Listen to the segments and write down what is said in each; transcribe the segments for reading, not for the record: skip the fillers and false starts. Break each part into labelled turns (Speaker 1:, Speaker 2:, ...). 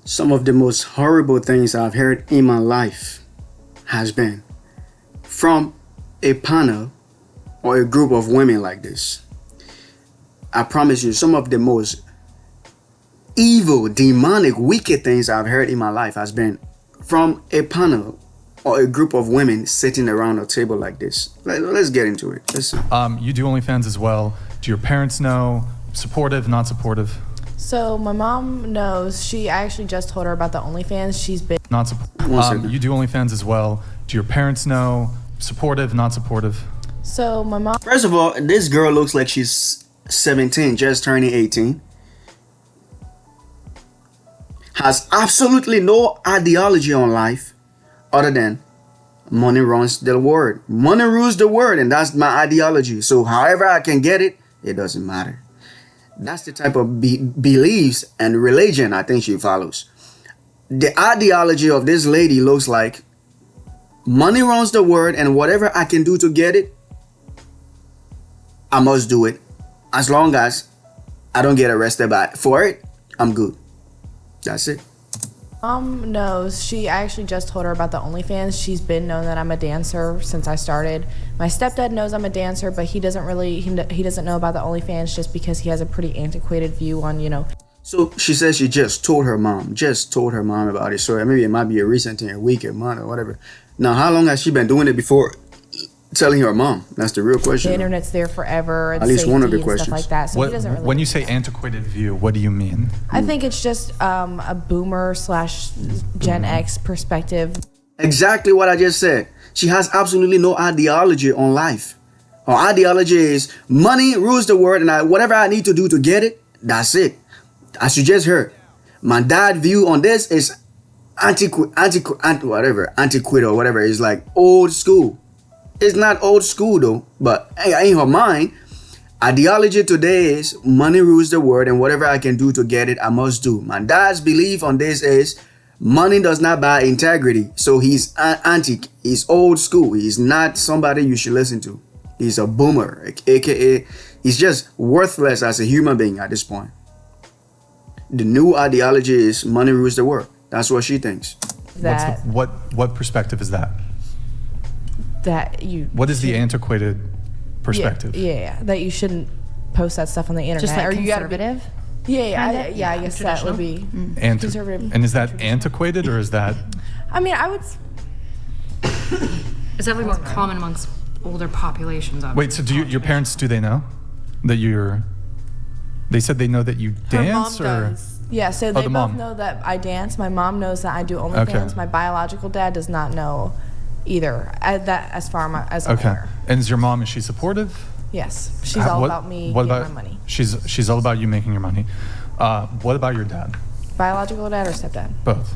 Speaker 1: Some of the most horrible things I've heard in my life has been from a panel or a group of women like this. I promise you, some of the most evil, demonic, wicked things I've heard in my life has been from a panel or a group of women sitting around a table like this. Let's get into it. Listen.
Speaker 2: You do OnlyFans as well. Do your parents know? Supportive, not supportive?
Speaker 3: So my mom knows. I actually just told her about the OnlyFans. She's been
Speaker 2: Not supportive. You do OnlyFans as well. Do your parents know? Supportive, not supportive?
Speaker 3: So my mom.
Speaker 1: First of all, this girl looks like she's 17, just turning 18. Has absolutely no ideology on life other than money runs the world. Money rules the world, and that's my ideology. So however I can get it, it doesn't matter. That's the type of beliefs and religion I think she follows. The ideology of this lady looks like money runs the world, and whatever I can do to get it, I must do it. As long as I don't get arrested for it, I'm good. That's it.
Speaker 3: Mom knows. I actually just told her about the OnlyFans. She's been known that I'm a dancer since I started. My stepdad knows I'm a dancer, but he doesn't know about the OnlyFans just because he has a pretty antiquated view on,
Speaker 1: So she says she just told her mom about it. So maybe it might be a recent thing, a week, a month, or whatever. Now, how long has she been doing it before telling her mom? That's the real question.
Speaker 3: The internet's there forever.
Speaker 1: At least one of the questions.
Speaker 3: Stuff like that. So he doesn't really.
Speaker 2: When you say antiquated view, what do you mean?
Speaker 3: I think it's just a boomer/Gen X perspective.
Speaker 1: Exactly what I just said. She has absolutely no ideology on life. Her ideology is money rules the world, and whatever I need to do to get it, that's it. As you just heard, my dad's view on this is antiquated or whatever. It's like old school. It's not old school though, but in her mind, ideology today is money rules the world, and whatever I can do to get it, I must do. My dad's belief on this is money does not buy integrity. So he's antique. He's old school. He's not somebody you should listen to. He's a boomer, aka he's just worthless as a human being at this point. The new ideology is money rules the world. That's what she thinks.
Speaker 2: What perspective is that? What is the antiquated perspective?
Speaker 3: Yeah, that you shouldn't post that stuff on the internet.
Speaker 4: Just like
Speaker 3: or
Speaker 4: conservative?
Speaker 3: I guess that would be conservative.
Speaker 2: And is that antiquated, or is that?
Speaker 3: I mean, I would.
Speaker 4: It's definitely more common amongst older populations.
Speaker 2: Wait, so your parents, do they know that you're? They said they know that you dance,
Speaker 3: Her mom does. Yeah, so they both know that I dance. My mom knows that I do OnlyFans. Okay. My biological dad does not know either. As far as I'm aware.
Speaker 2: And is your mom? Is she supportive?
Speaker 3: She's all about me getting my money.
Speaker 2: She's all about you making your money. What about your dad?
Speaker 3: Biological dad or stepdad?
Speaker 2: Both.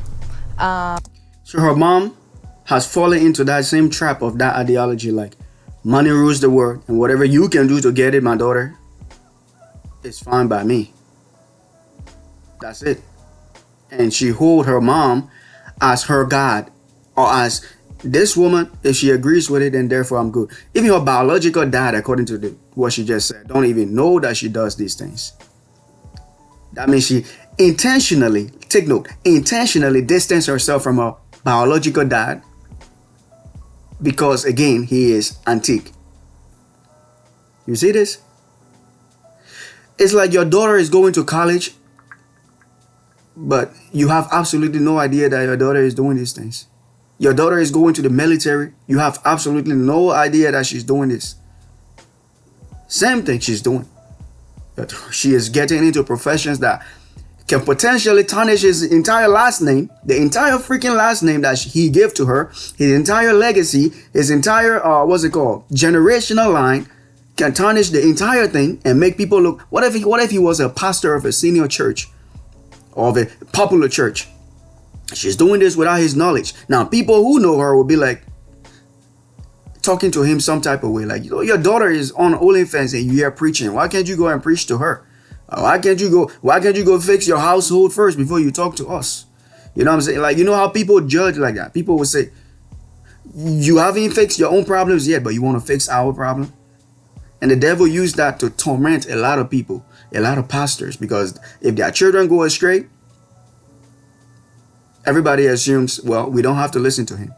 Speaker 1: So her mom has fallen into that same trap of that ideology, like money rules the world, and whatever you can do to get it, my daughter, it's fine by me. That's it. And she hold her mom as her God, or as this woman, if she agrees with it, then therefore I'm good. Even her biological dad, according to what she just said, don't even know that she does these things. That means she intentionally, take note, intentionally distance herself from her biological dad because, again, he is antique. You see this? It's like your daughter is going to college, but you have absolutely no idea that your daughter is doing these things. Your daughter is going to the military. You have absolutely no idea that she's doing this. Same thing she's doing. But she is getting into professions that can potentially tarnish his entire last name, the entire freaking last name that he gave to her, his entire legacy, his entire, generational line, can tarnish the entire thing and make people look. What if he was a pastor of a senior church or of a popular church? She's doing this without his knowledge. Now, people who know her will be like talking to him some type of way, like, your daughter is on OnlyFans and you hear preaching. Why can't you go and preach to her? Why can't you go fix your household first before you talk to us? You know what I'm saying? Like, you know how people judge like that? People will say, you haven't fixed your own problems yet, but you want to fix our problem. And the devil used that to torment a lot of people. a lot of pastors, because if their children go astray, everybody assumes, well, we don't have to listen to him.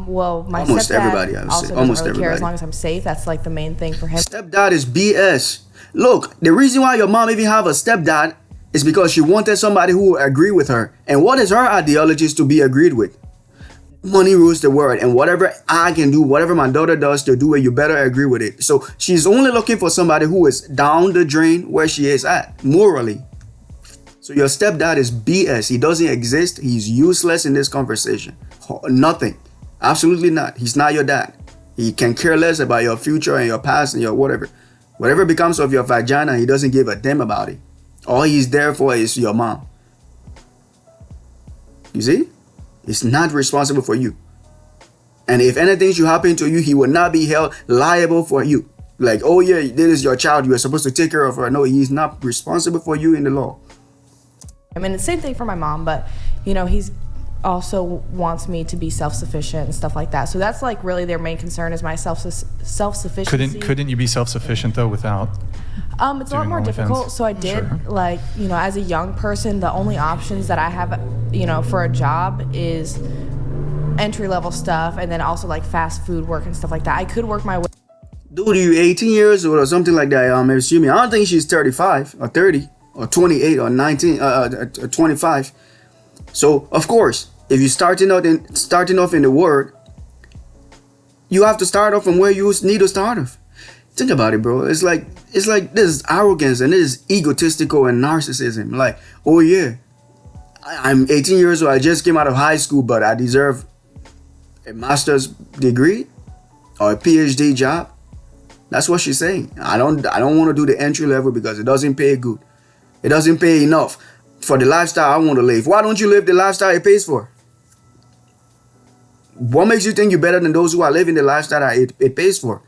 Speaker 3: Well, my
Speaker 1: Almost
Speaker 3: stepdad
Speaker 1: everybody, I would say.
Speaker 3: also doesn't
Speaker 1: Almost
Speaker 3: really care as
Speaker 1: everybody.
Speaker 3: long as I'm safe. That's like the main thing for him.
Speaker 1: Stepdad is BS. Look, the reason why your mom even have a stepdad is because she wanted somebody who will agree with her. And what is her ideology is to be agreed with? Money rules the world, and whatever I can do, whatever my daughter does to do it, you better agree with it. So she's only looking for somebody who is down the drain where she is at morally. So your stepdad is BS. He doesn't exist. He's useless in this conversation. Nothing. Absolutely not. He's not your dad. He can care less about your future and your past and your whatever. Whatever becomes of your vagina, he doesn't give a damn about it. All he's there for is your mom. You see? He's not responsible for you. And if anything should happen to you, he will not be held liable for you. Like, oh yeah, this is your child. You are supposed to take care of her. No, he's not responsible for you in the law.
Speaker 3: I mean, the same thing for my mom, but you know, he's also wants me to be self-sufficient and stuff like that. So that's like really their main concern is my self-sufficiency.
Speaker 2: Couldn't you be self-sufficient though without?
Speaker 3: It's a lot more difficult. So I did like, you know, as a young person, the only options that I have, you know, for a job is entry-level stuff, and then also like fast food work and stuff like that. I could work my way.
Speaker 1: Dude, you 18 years old or something like that. I'm assuming. I don't think she's 35 or 30 or 28 or 19, 25. So of course, if you're starting off in the world, you have to start off from where you need to start off. Think about it, bro. It's like this is arrogance and this is egotistical and narcissism. Like, oh yeah, I'm 18 years old. I just came out of high school, but I deserve a master's degree or a PhD job. That's what she's saying. I don't want to do the entry level because it doesn't pay good. It doesn't pay enough for the lifestyle I want to live. Why don't you live the lifestyle it pays for? What makes you think you're better than those who are living the lifestyle that it pays for?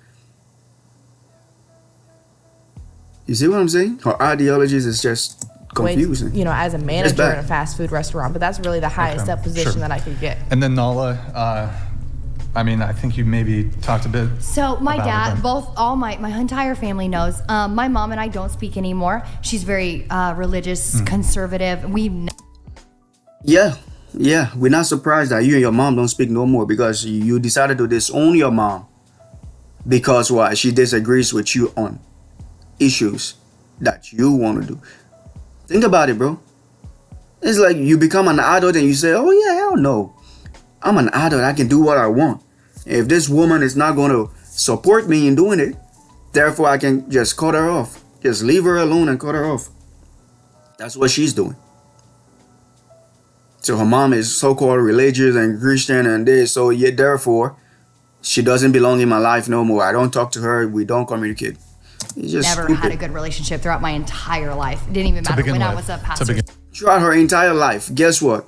Speaker 1: You see what I'm saying? Her ideologies is just confusing.
Speaker 3: You know, as a manager in a fast food restaurant, but that's really the highest up position that I could get.
Speaker 2: And then Nala, I mean, I think you maybe talked a bit.
Speaker 5: So my dad,
Speaker 2: them.
Speaker 5: my entire family knows. My mom and I don't speak anymore. She's very religious, conservative.
Speaker 1: Yeah, we're not surprised that you and your mom don't speak no more because you decided to disown your mom because why? She disagrees with you on issues that you want to do. Think about it, bro. It's like you become an adult and you say, oh yeah, hell no. I'm an adult. I can do what I want. If this woman is not going to support me in doing it, therefore I can just cut her off. Just leave her alone and cut her off. That's what she's doing. So her mom is so-called religious and Christian and this, so yeah, therefore she doesn't belong in my life no more. I don't talk to her. We don't communicate. It's just
Speaker 5: never
Speaker 1: stupid.
Speaker 5: had a good relationship throughout my entire life. It didn't even matter when I was a pastor.
Speaker 1: Throughout her entire life, guess what?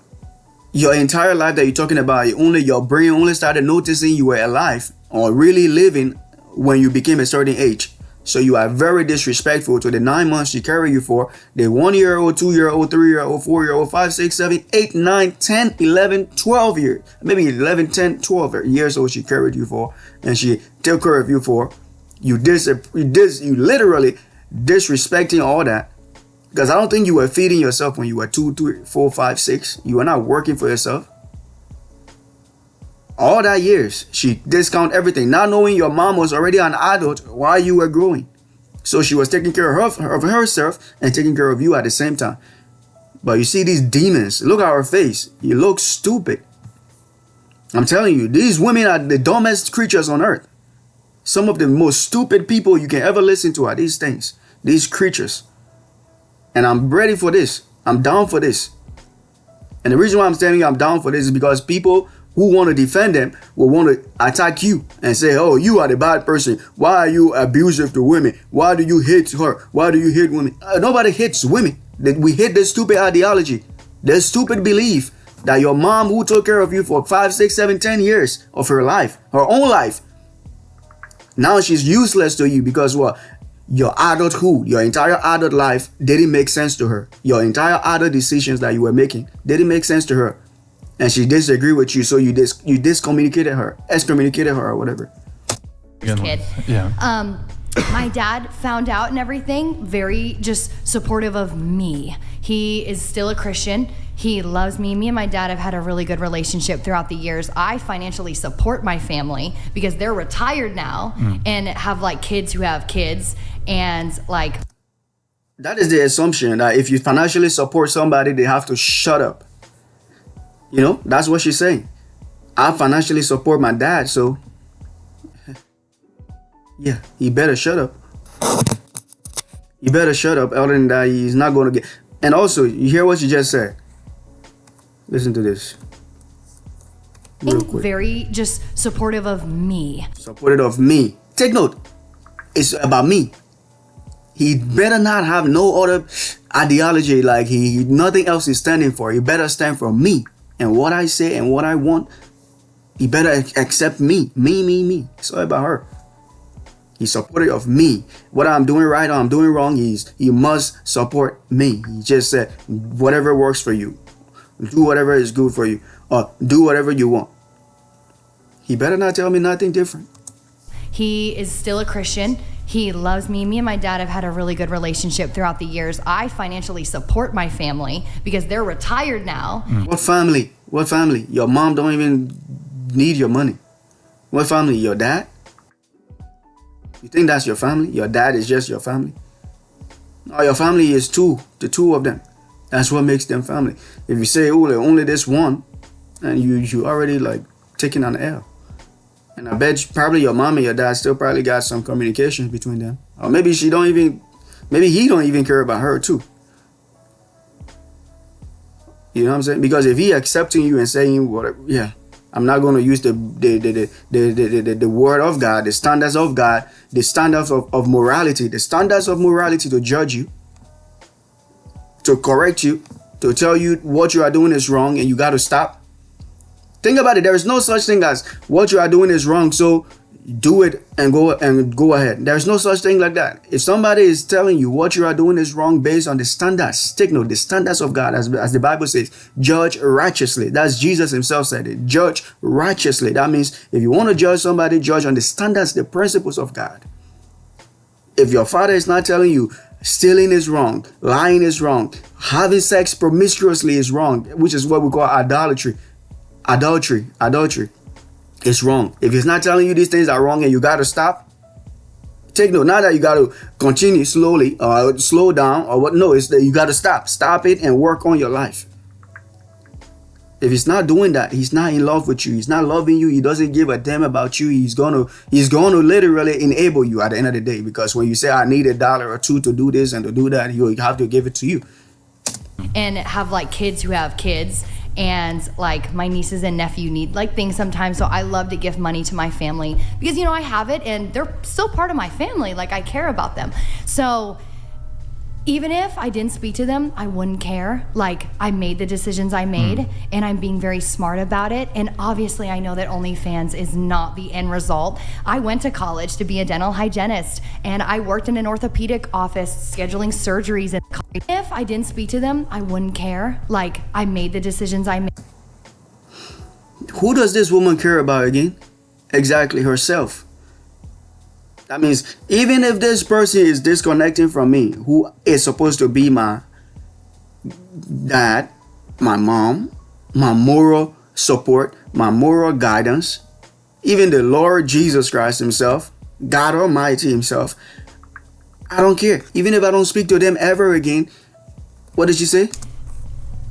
Speaker 1: Your entire life that you're talking about, your brain only started noticing you were alive or really living when you became a certain age. So you are very disrespectful to the 9 months she carried you for, the 1-year-old, 2-year-old, 3-year-old, 4-year-old, 5, 6, 7, 8, 9, 10, 11, 12 years, maybe 11, 10, 12 years old she carried you for, and she took care of you for. You literally disrespecting all that. Because I don't think you were feeding yourself when you were 2, 3, 4, 5, 6. You were not working for yourself. All that years, she discounted everything, not knowing your mom was already an adult while you were growing. So she was taking care of herself and taking care of you at the same time. But you see these demons, look at her face. You look stupid. I'm telling you, these women are the dumbest creatures on earth. Some of the most stupid people you can ever listen to are these things, these creatures. And I'm ready for this. I'm down for this. And the reason why I'm telling you I'm down for this is because people who want to defend them will want to attack you and say, oh, you are the bad person. Why are you abusive to women? Why do you hate her? Why do you hate women? Nobody hates women. We hate this stupid ideology, this stupid belief that your mom who took care of you for 5, 6, 7, 10 years of her life, her own life, now she's useless to you because what? Your adulthood, your entire adult life didn't make sense to her. Your entire adult decisions that you were making didn't make sense to her. And she disagreed with you, so you excommunicated her or whatever.
Speaker 5: Kid.
Speaker 2: Yeah.
Speaker 5: My dad found out and everything, very just supportive of me. He is still a Christian. He loves me. Me and my dad have had a really good relationship throughout the years. I financially support my family because they're retired now and have like kids who have kids and like.
Speaker 1: That is the assumption that if you financially support somebody, they have to shut up. You know, that's what she's saying. I financially support my dad, so yeah, he better shut up. He better shut up. Other than that, he's not going to get. And also, you hear what you just said. Listen to this. Real quick.
Speaker 5: Very just supportive of me.
Speaker 1: Supportive of me. Take note. It's about me. He better not have no other ideology. Like nothing else is standing for. He better stand for me and what I say and what I want. He better accept me. Me. It's all about her. He's supportive of me. What I'm doing right or I'm doing wrong, he must support me. He just said, whatever works for you. Do whatever is good for you. Or do whatever you want. He better not tell me nothing different.
Speaker 5: He is still a Christian. He loves me. Me and my dad have had a really good relationship throughout the years. I financially support my family because they're retired now.
Speaker 1: What family? What family? Your mom don't even need your money. What family? Your dad? You think that's your family? Your dad is just your family? No, your family is the two of them. That's what makes them family. If you say, oh, only this one, and you already like taking an L. And I bet probably your mom and your dad still probably got some communication between them. Or maybe he don't even care about her too. You know what I'm saying? Because if he accepting you and saying whatever, yeah, I'm not going to use the word of God, the standards of God, the standards of morality, the standards of morality to judge you, to correct you, to tell you what you are doing is wrong and you got to stop. Think about it. There is no such thing as what you are doing is wrong, so do it and go ahead. There's no such thing like that. If somebody is telling you what you are doing is wrong based on the standards, take note, the standards of God, as the Bible says, judge righteously. That's Jesus himself said it. Judge righteously. That means if you want to judge somebody, judge on the standards, the principles of God. If your father is not telling you stealing is wrong, lying is wrong, having sex promiscuously is wrong, which is what we call idolatry. Adultery is wrong. If he's not telling you these things are wrong and you got to stop, take note. Not that you got to continue slowly or slow down or what. No, it's that you got to stop it and work on your life. If he's not doing that, he's not in love with you. He's not loving you. He doesn't give a damn about you. He's gonna literally enable you at the end of the day. Because when you say I need $1 or $2 to do this and to do that, you have to give it to you.
Speaker 5: And have like kids who have kids. And like my nieces and nephew need like things sometimes. So I love to give money to my family because, you know, I have it and they're still part of my family. Like I care about them. So even if I didn't speak to them, I wouldn't care. Like I made the decisions I made and I'm being very smart about it. And obviously I know that OnlyFans is not the end result. I went to college to be a dental hygienist and I worked in an orthopedic office scheduling surgeries. And if I didn't speak to them, I wouldn't care. Like I made the decisions I made.
Speaker 1: Who does this woman care about again? Exactly, herself. That means even if this person is disconnecting from me, who is supposed to be my dad, my mom, my moral support, my moral guidance, even the Lord Jesus Christ himself, God Almighty himself, I don't care. Even if I don't speak to them ever again, what did she say?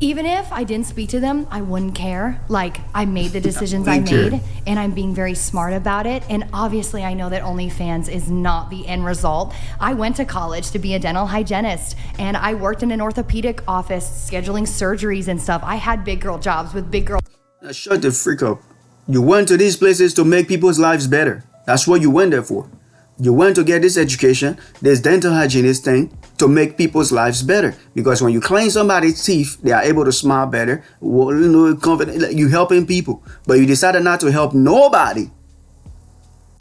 Speaker 5: Even if I didn't speak to them, I wouldn't care. Like, I made the decisions I made, and I'm being very smart about it. And obviously, I know that OnlyFans is not the end result. I went to college to be a dental hygienist, and I worked in an orthopedic office scheduling surgeries and stuff. I had big girl jobs with big girl.
Speaker 1: Now shut the freak up. You went to these places to make people's lives better. That's what you went there for. You went to get this education, this dental hygienist thing, to make people's lives better. Because when you clean somebody's teeth, they are able to smile better. Confident, you helping people. But you decided not to help nobody.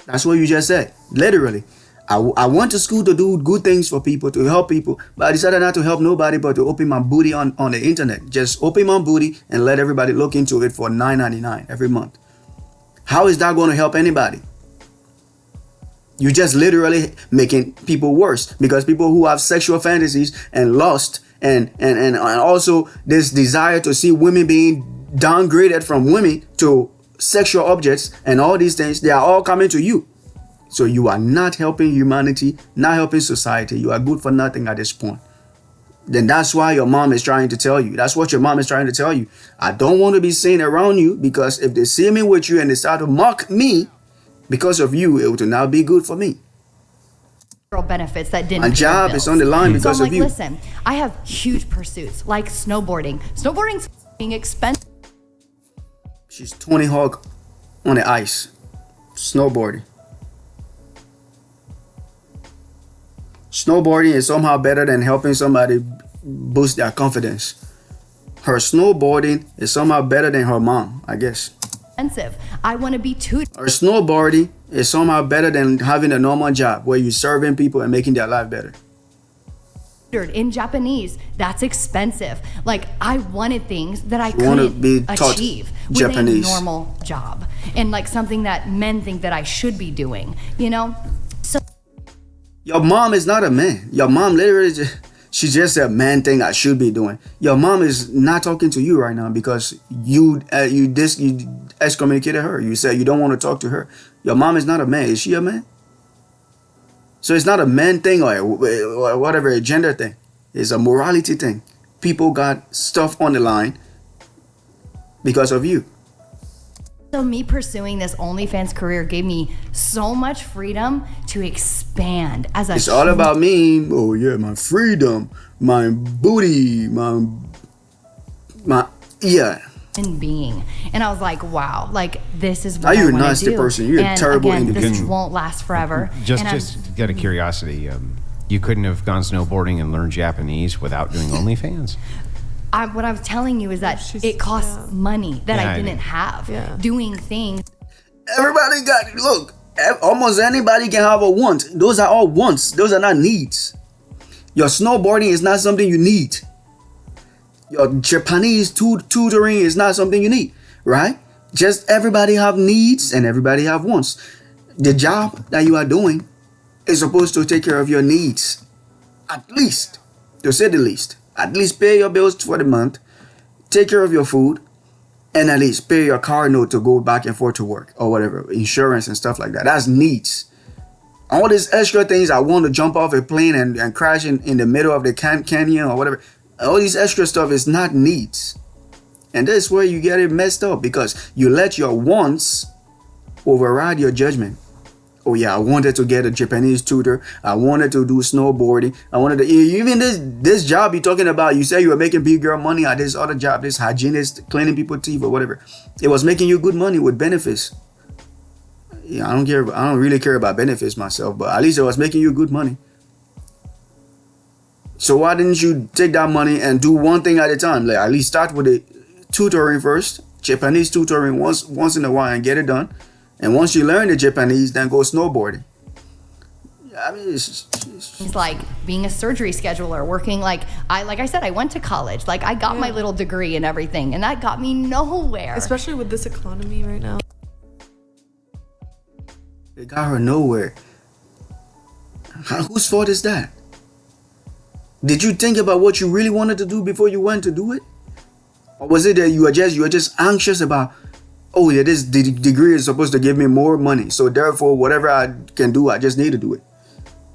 Speaker 1: That's what you just said. Literally. I went to school to do good things for people, to help people. But I decided not to help nobody, but to open my booty on the internet. Just open my booty and let everybody look into it for $9.99 every month. How is that going to help anybody? You just literally making people worse, because people who have sexual fantasies and lust and also this desire to see women being downgraded from women to sexual objects and all these things, they are all coming to you. So you are not helping humanity, not helping society. You are good for nothing at this point. Then that's why your mom is trying to tell you. That's what your mom is trying to tell you. I don't want to be seen around you, because if they see me with you and they start to mock me because of you, it will not be good for me.
Speaker 5: Benefits that didn't.
Speaker 1: My job is on the line because
Speaker 5: so I'm
Speaker 1: of
Speaker 5: like,
Speaker 1: you.
Speaker 5: listen, I have huge pursuits like snowboarding. Snowboarding's f***ing expensive.
Speaker 1: She's 20 hog on the ice, snowboarding. Snowboarding is somehow better than helping somebody boost their confidence. Her snowboarding is somehow better than her mom, I guess.
Speaker 5: I want to be tutored
Speaker 1: Her snowboarding is somehow better than having a normal job where you're serving people and making their life better.
Speaker 5: in Japanese. That's expensive. Like, I wanted things that I
Speaker 1: wanna
Speaker 5: couldn't
Speaker 1: be taught
Speaker 5: achieve
Speaker 1: Japanese.
Speaker 5: with a normal job, and like something that men think that I should be doing, you know? So
Speaker 1: Your mom is not a man. Your mom literally she just said man thing I should be doing. Your mom is not talking to you right now because you excommunicated her. You said you don't want to talk to her. Your mom is not a man. Is she a man? So it's not a man thing or whatever, a gender thing. It's a morality thing. People got stuff on the line because of you.
Speaker 5: So me pursuing this OnlyFans career gave me so much freedom to expand as a
Speaker 1: It's all about me. Oh yeah, my freedom, my booty, my yeah.
Speaker 5: human being. And I was like, wow, like this is what
Speaker 1: Are you
Speaker 5: I
Speaker 1: a
Speaker 5: want to
Speaker 1: nasty
Speaker 5: do.
Speaker 1: person? You're a
Speaker 5: And
Speaker 1: terrible
Speaker 5: again,
Speaker 1: individual.
Speaker 5: This won't last forever.
Speaker 6: Just
Speaker 5: And
Speaker 6: get a curiosity. You couldn't have gone snowboarding and learned Japanese without doing OnlyFans?
Speaker 5: what I was telling you is that
Speaker 7: She's-
Speaker 5: it costs money that
Speaker 6: Yeah,
Speaker 5: I
Speaker 6: I
Speaker 5: didn't
Speaker 6: know.
Speaker 5: have.
Speaker 7: Yeah.
Speaker 5: Doing things
Speaker 1: Everybody got, look, almost anybody can have a want. Those are all wants. Those are not needs. Your snowboarding is not something you need. Your Japanese tutoring is not something you need, right? Just everybody have needs and everybody have wants. The job that you are doing is supposed to take care of your needs. At least, to say the least. At least pay your bills for the month, take care of your food, and at least pay your car note to go back and forth to work or whatever, insurance and stuff like that. That's needs. All these extra things, I want to jump off a plane and crash in the middle of the canyon or whatever. All these extra stuff is not needs. And that's where you get it messed up, because you let your wants override your judgment. Oh yeah, I wanted to get a Japanese tutor. I wanted to do snowboarding. I wanted to, even this job you're talking about, you say you were making big girl money at this other job, this hygienist, cleaning people's teeth or whatever. It was making you good money with benefits. Yeah, I don't really care about benefits myself, but at least it was making you good money. So why didn't you take that money and do one thing at a time? Like, at least start with the tutoring first, Japanese tutoring once in a while, and get it done. And once you learn the Japanese, then go snowboarding. Yeah, I mean, it's
Speaker 5: like being a surgery scheduler, working like I said, I went to college. Like I got my little degree and everything, and that got me nowhere.
Speaker 7: Especially with this economy right now.
Speaker 1: it got her nowhere. Whose fault is that? Did you think about what you really wanted to do before you went to do it? Or was it that you were just anxious about, oh yeah, this degree is supposed to give me more money, so therefore whatever I can do, I just need to do it.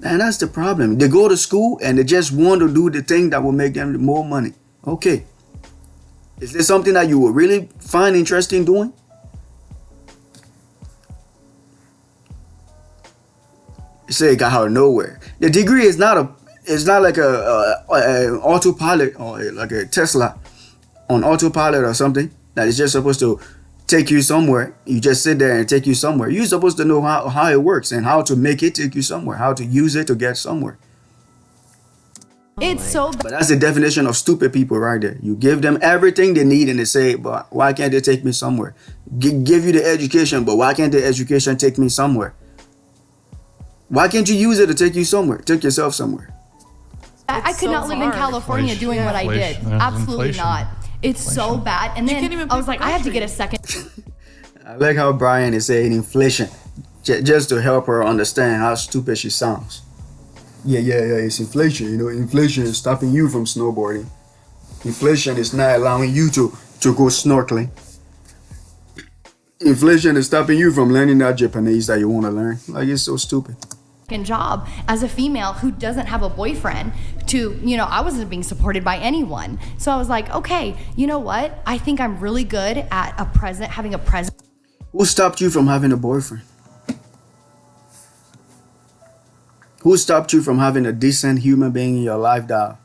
Speaker 1: And that's the problem. They go to school and they just want to do the thing that will make them more money. Okay. Is this something that you will really find interesting doing? You say it got out of nowhere. The degree is not like a autopilot or like a Tesla on autopilot or something that is just supposed to take you somewhere. You just sit there and take you somewhere. You're supposed to know how it works and how to make it take you somewhere, how to use it to get somewhere.
Speaker 5: It's so
Speaker 1: But that's the definition of stupid people right there. You give them everything they need and they say, but why can't they take me somewhere? Give you the education, but why can't the education take me somewhere? Why can't you use it to take you somewhere? Take yourself somewhere.
Speaker 5: I could not live in California
Speaker 2: Inflation.
Speaker 5: doing what I did.
Speaker 2: Inflation. There's
Speaker 5: Absolutely
Speaker 2: inflation.
Speaker 5: not. It's so bad. And
Speaker 7: can't
Speaker 5: then
Speaker 7: even
Speaker 5: I was
Speaker 7: pay
Speaker 5: like,
Speaker 7: for
Speaker 5: I have to get a
Speaker 7: groceries.
Speaker 5: second
Speaker 1: I like how Brian is saying inflation. just to help her understand how stupid she sounds. Yeah, it's inflation. You know, inflation is stopping you from snowboarding. Inflation is not allowing you to go snorkeling. Inflation is stopping you from learning that Japanese that you want to learn. Like, it's so stupid.
Speaker 5: Job as a female who doesn't have a boyfriend to, I wasn't being supported by anyone. So I was like, okay, you know what? I think I'm really good at having a present.
Speaker 1: Who stopped you from having a boyfriend? Who stopped you from having a decent human being in your life that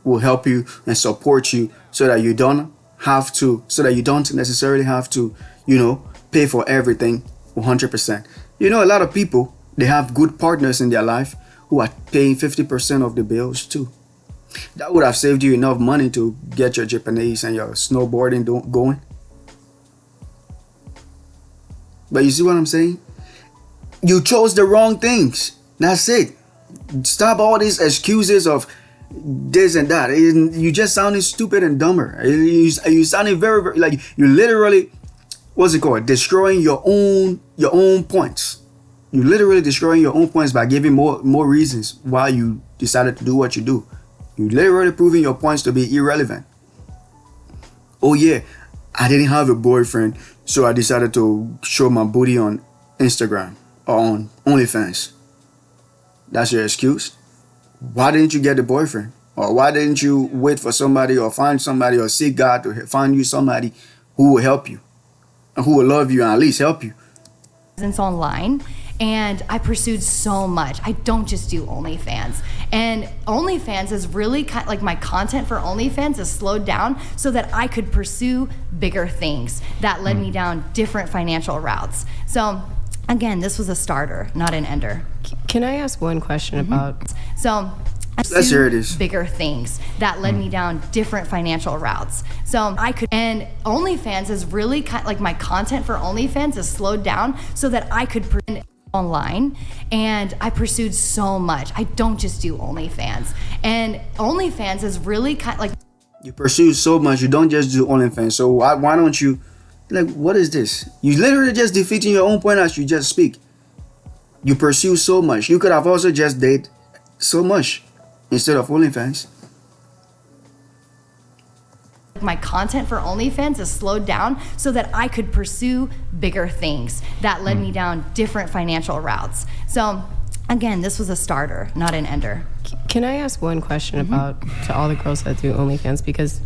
Speaker 1: will help you and support you so that you don't necessarily have to, pay for everything 100%. A lot of people, they have good partners in their life who are paying 50% of the bills too. That would have saved you enough money to get your Japanese and your snowboarding going. But you see what I'm saying? You chose the wrong things. That's it. Stop all these excuses of this and that. You just sounded stupid and dumber. You sounded very, very, like you literally, what's it called? Destroying your own points. You're literally destroying your own points by giving more reasons why you decided to do what you do. You're literally proving your points to be irrelevant. Oh yeah, I didn't have a boyfriend, so I decided to show my booty on Instagram or on OnlyFans. That's your excuse? Why didn't you get a boyfriend? Or why didn't you wait for somebody or find somebody or seek God to find you somebody who will help you and who will love you and at least help you?
Speaker 5: Online, and I pursued so much. I don't just do OnlyFans, and OnlyFans is really like my content for OnlyFans is slowed down so that I could pursue bigger things that led me down different financial routes. So again, this was a starter, not an ender.
Speaker 8: Can I ask one question about?
Speaker 5: So
Speaker 1: let's hear it.
Speaker 5: Bigger things that led me down different financial routes. So and OnlyFans is really like my content for OnlyFans is slowed down so that I could online, and I pursued so much. I don't just do OnlyFans, and OnlyFans is really like
Speaker 1: you pursue so much. You don't just do OnlyFans. So why don't you, like, what is this? You literally just defeating your own point as you just speak. You pursue so much. You could have also just date so much instead of OnlyFans.
Speaker 5: my content for OnlyFans is slowed down so that I could pursue bigger things that led me down different financial routes. So again, this was a starter, not an ender.
Speaker 8: Can I ask one question about to all the girls that do OnlyFans? Because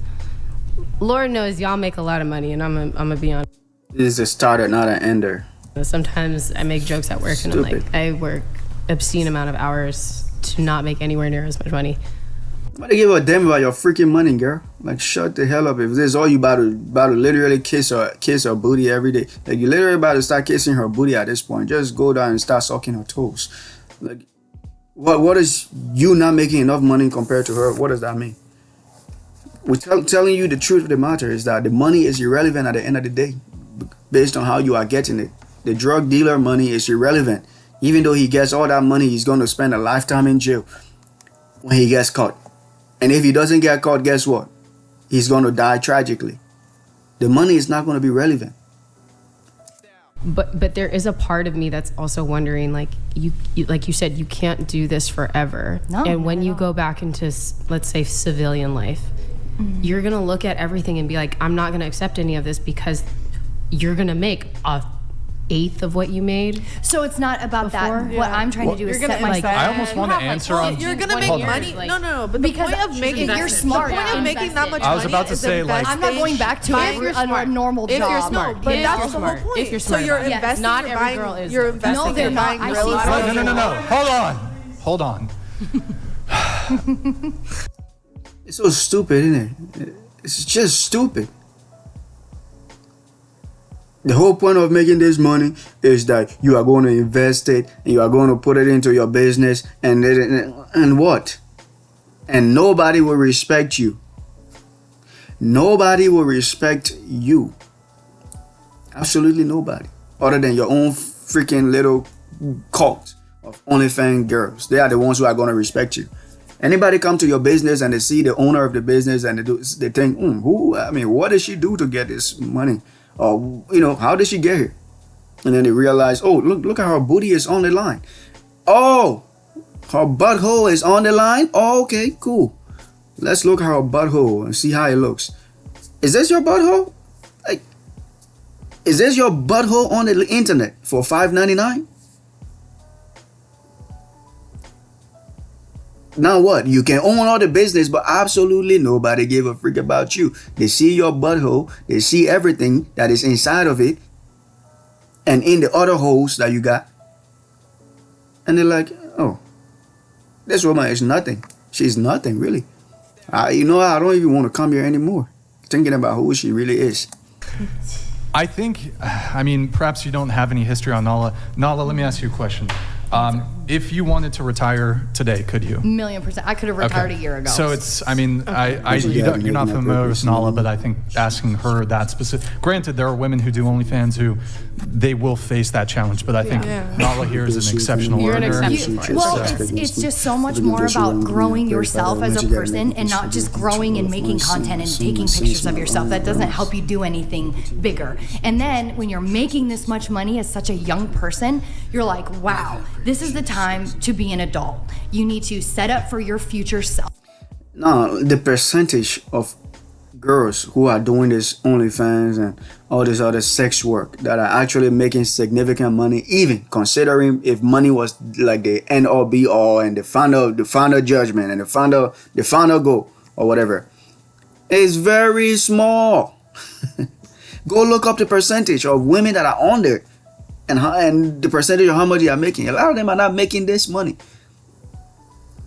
Speaker 8: Lord knows y'all make a lot of money, and I'm gonna be honest.
Speaker 1: This is a starter, not an ender.
Speaker 8: Sometimes I make jokes at work, and I'm like, I work obscene amount of hours to not make anywhere near as much money.
Speaker 1: Nobody give a damn about your freaking money, girl. Like, shut the hell up. If this is all you about to literally kiss her booty every day, like, you literally about to start kissing her booty at this point. Just go down and start sucking her toes. Like, what is you not making enough money compared to her? What does that mean? We're telling you the truth of the matter is that the money is irrelevant at the end of the day, based on how you are getting it. The drug dealer money is irrelevant. Even though he gets all that money, he's going to spend a lifetime in jail when he gets caught. And if he doesn't get caught, guess what? He's going to die tragically. The money is not going to be relevant.
Speaker 8: But there is a part of me that's also wondering, like you like you said, you can't do this forever.
Speaker 5: No,
Speaker 8: and when you go back into, let's say, civilian life, you're going to look at everything and be like, I'm not going to accept any of this, because you're going to make a eighth of what you made.
Speaker 5: So it's not about
Speaker 8: before?
Speaker 5: that. What I'm trying to do is set
Speaker 8: like,
Speaker 5: myself.
Speaker 2: I almost want to answer on.
Speaker 7: You're gonna make
Speaker 2: Hold on.
Speaker 7: money. No. But
Speaker 5: Because
Speaker 7: the point of making
Speaker 5: if you're smart,
Speaker 7: the point of making that much
Speaker 2: I was
Speaker 7: money
Speaker 2: about to
Speaker 7: is
Speaker 2: say, like-
Speaker 5: I'm not going back to a normal
Speaker 8: If
Speaker 5: job.
Speaker 8: you're smart.
Speaker 7: No, but
Speaker 8: If
Speaker 7: that's
Speaker 8: you're
Speaker 7: the whole
Speaker 8: smart.
Speaker 7: point.
Speaker 8: If you're
Speaker 7: So
Speaker 8: smart
Speaker 7: you're
Speaker 8: about it.
Speaker 7: investing.
Speaker 8: Not
Speaker 7: you're
Speaker 8: every
Speaker 7: buying,
Speaker 8: girl is.
Speaker 7: You're investing.
Speaker 5: No, they're
Speaker 7: you're
Speaker 5: not.
Speaker 7: buying
Speaker 5: I
Speaker 7: real
Speaker 5: see
Speaker 7: estate.
Speaker 2: No. Hold on.
Speaker 1: It's so stupid, isn't it? It's just stupid. The whole point of making this money is that you are going to invest it and you are going to put it into your business and what? And nobody will respect you. Nobody will respect you. Absolutely nobody. Other than your own freaking little cult of OnlyFans girls. They are the ones who are going to respect you. Anybody come to your business and they see the owner of the business and they think, what did she do to get this money? Or, how did she get here? And then they realize, oh, look at her booty is on the line. Oh, her butthole is on the line? Oh, okay, cool. Let's look at her butthole and see how it looks. Is this your butthole? Like, is this your butthole on the internet for $5.99? Now what? You can own all the business, but absolutely nobody give a freak about you. They see your butthole. They see everything that is inside of it and in the other holes that you got. And they're like, oh, this woman is nothing. She's nothing, really. I don't even want to come here anymore, thinking about who she really is.
Speaker 2: I think, perhaps you don't have any history on Nala. Nala, let me ask you a question. If you wanted to retire today, could you?
Speaker 5: 1,000,000%. I could have retired a year ago.
Speaker 2: So it's, you're not familiar with Nala, but I think asking her that specific. Granted, there are women who do OnlyFans who they will face that challenge, but I think Nala here is an exceptional
Speaker 8: You're an
Speaker 2: earner.
Speaker 8: exception.
Speaker 5: Well, it's just so much more about growing yourself as a person and not just growing and making content and taking pictures of yourself. That doesn't help you do anything bigger. And then when you're making this much money as such a young person, you're like, wow, this is the time to be an adult. You need to set up for your future self.
Speaker 1: Now, the percentage of girls who are doing this OnlyFans and all this other sex work that are actually making significant money, even considering if money was like the end all be all and the final judgment and the final goal or whatever, is very small. Go look up the percentage of women that are on there and the percentage of how much they are making. A lot of them are not making this money.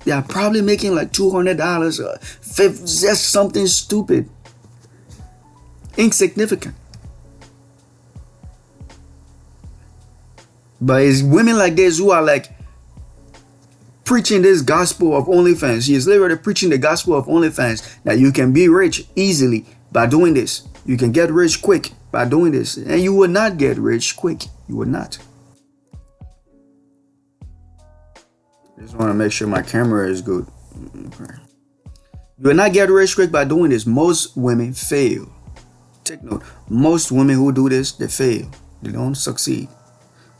Speaker 1: They are probably making like $200 or just something stupid, insignificant. But it's women like this who are like preaching this gospel of OnlyFans. She is literally preaching the gospel of OnlyFans, that you can be rich easily by doing this. You can get rich quick by doing this. And you will not get rich quick. You would not. Just want to make sure my camera is good. Okay. You will not get rich quick by doing this. Most women fail. Take note. Most women who do this, they fail. They don't succeed.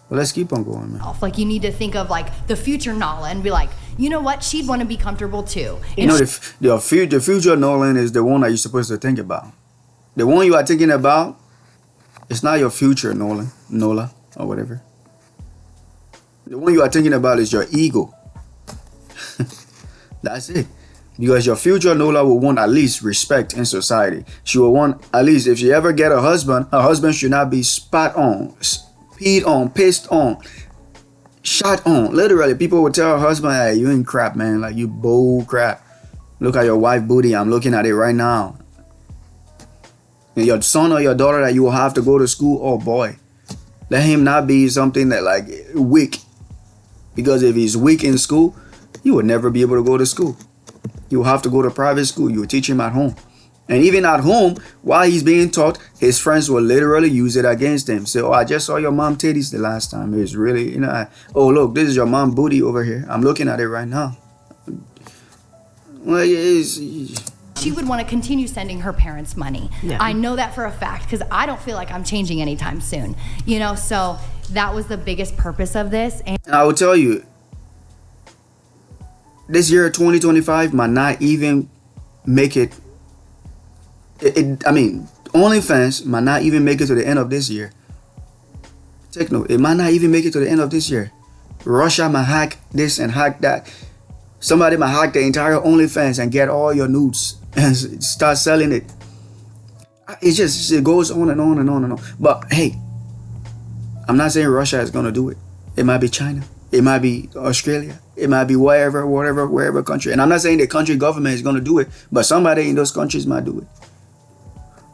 Speaker 1: But let's keep on going, man.
Speaker 5: Like, you need to think of like the future Nala and be like, you know what? She'd want to be comfortable too.
Speaker 1: You know, the future Nolan is the one that you're supposed to think about. The one you are thinking about, it's not your future Nola, or whatever. The one you are thinking about is your ego. That's it. Because your future Nola will want at least respect in society. She will want at least, if she ever get a husband, her husband should not be spat on, peed on, pissed on, shot on. Literally, people will tell her husband, hey, you ain't crap, man. Like, you bull crap. Look at your wife booty. I'm looking at it right now. And your son or your daughter that you will have to go to school, oh boy. Let him not be something that like weak. Because if he's weak in school, he will never be able to go to school. You will have to go to private school. You will teach him at home. And even at home, while he's being taught, his friends will literally use it against him. Say, oh, I just saw your mom titties the last time. It's really, oh, look, this is your mom booty over here. I'm looking at it right now. Well,
Speaker 5: she would want to continue sending her parents money. Yeah. I know that for a fact because I don't feel like I'm changing anytime soon. So that was the biggest purpose of this. And
Speaker 1: I will tell you, this year, 2025, might not even make it. OnlyFans might not even make it to the end of this year. Take note, it might not even make it to the end of this year. Russia might hack this and hack that. Somebody might hack the entire OnlyFans and get all your nudes and start selling it. It goes on and on and on and on. But hey, I'm not saying Russia is gonna do it. It might be China. It might be Australia. It might be wherever country. And I'm not saying the country government is gonna do it, but somebody in those countries might do it.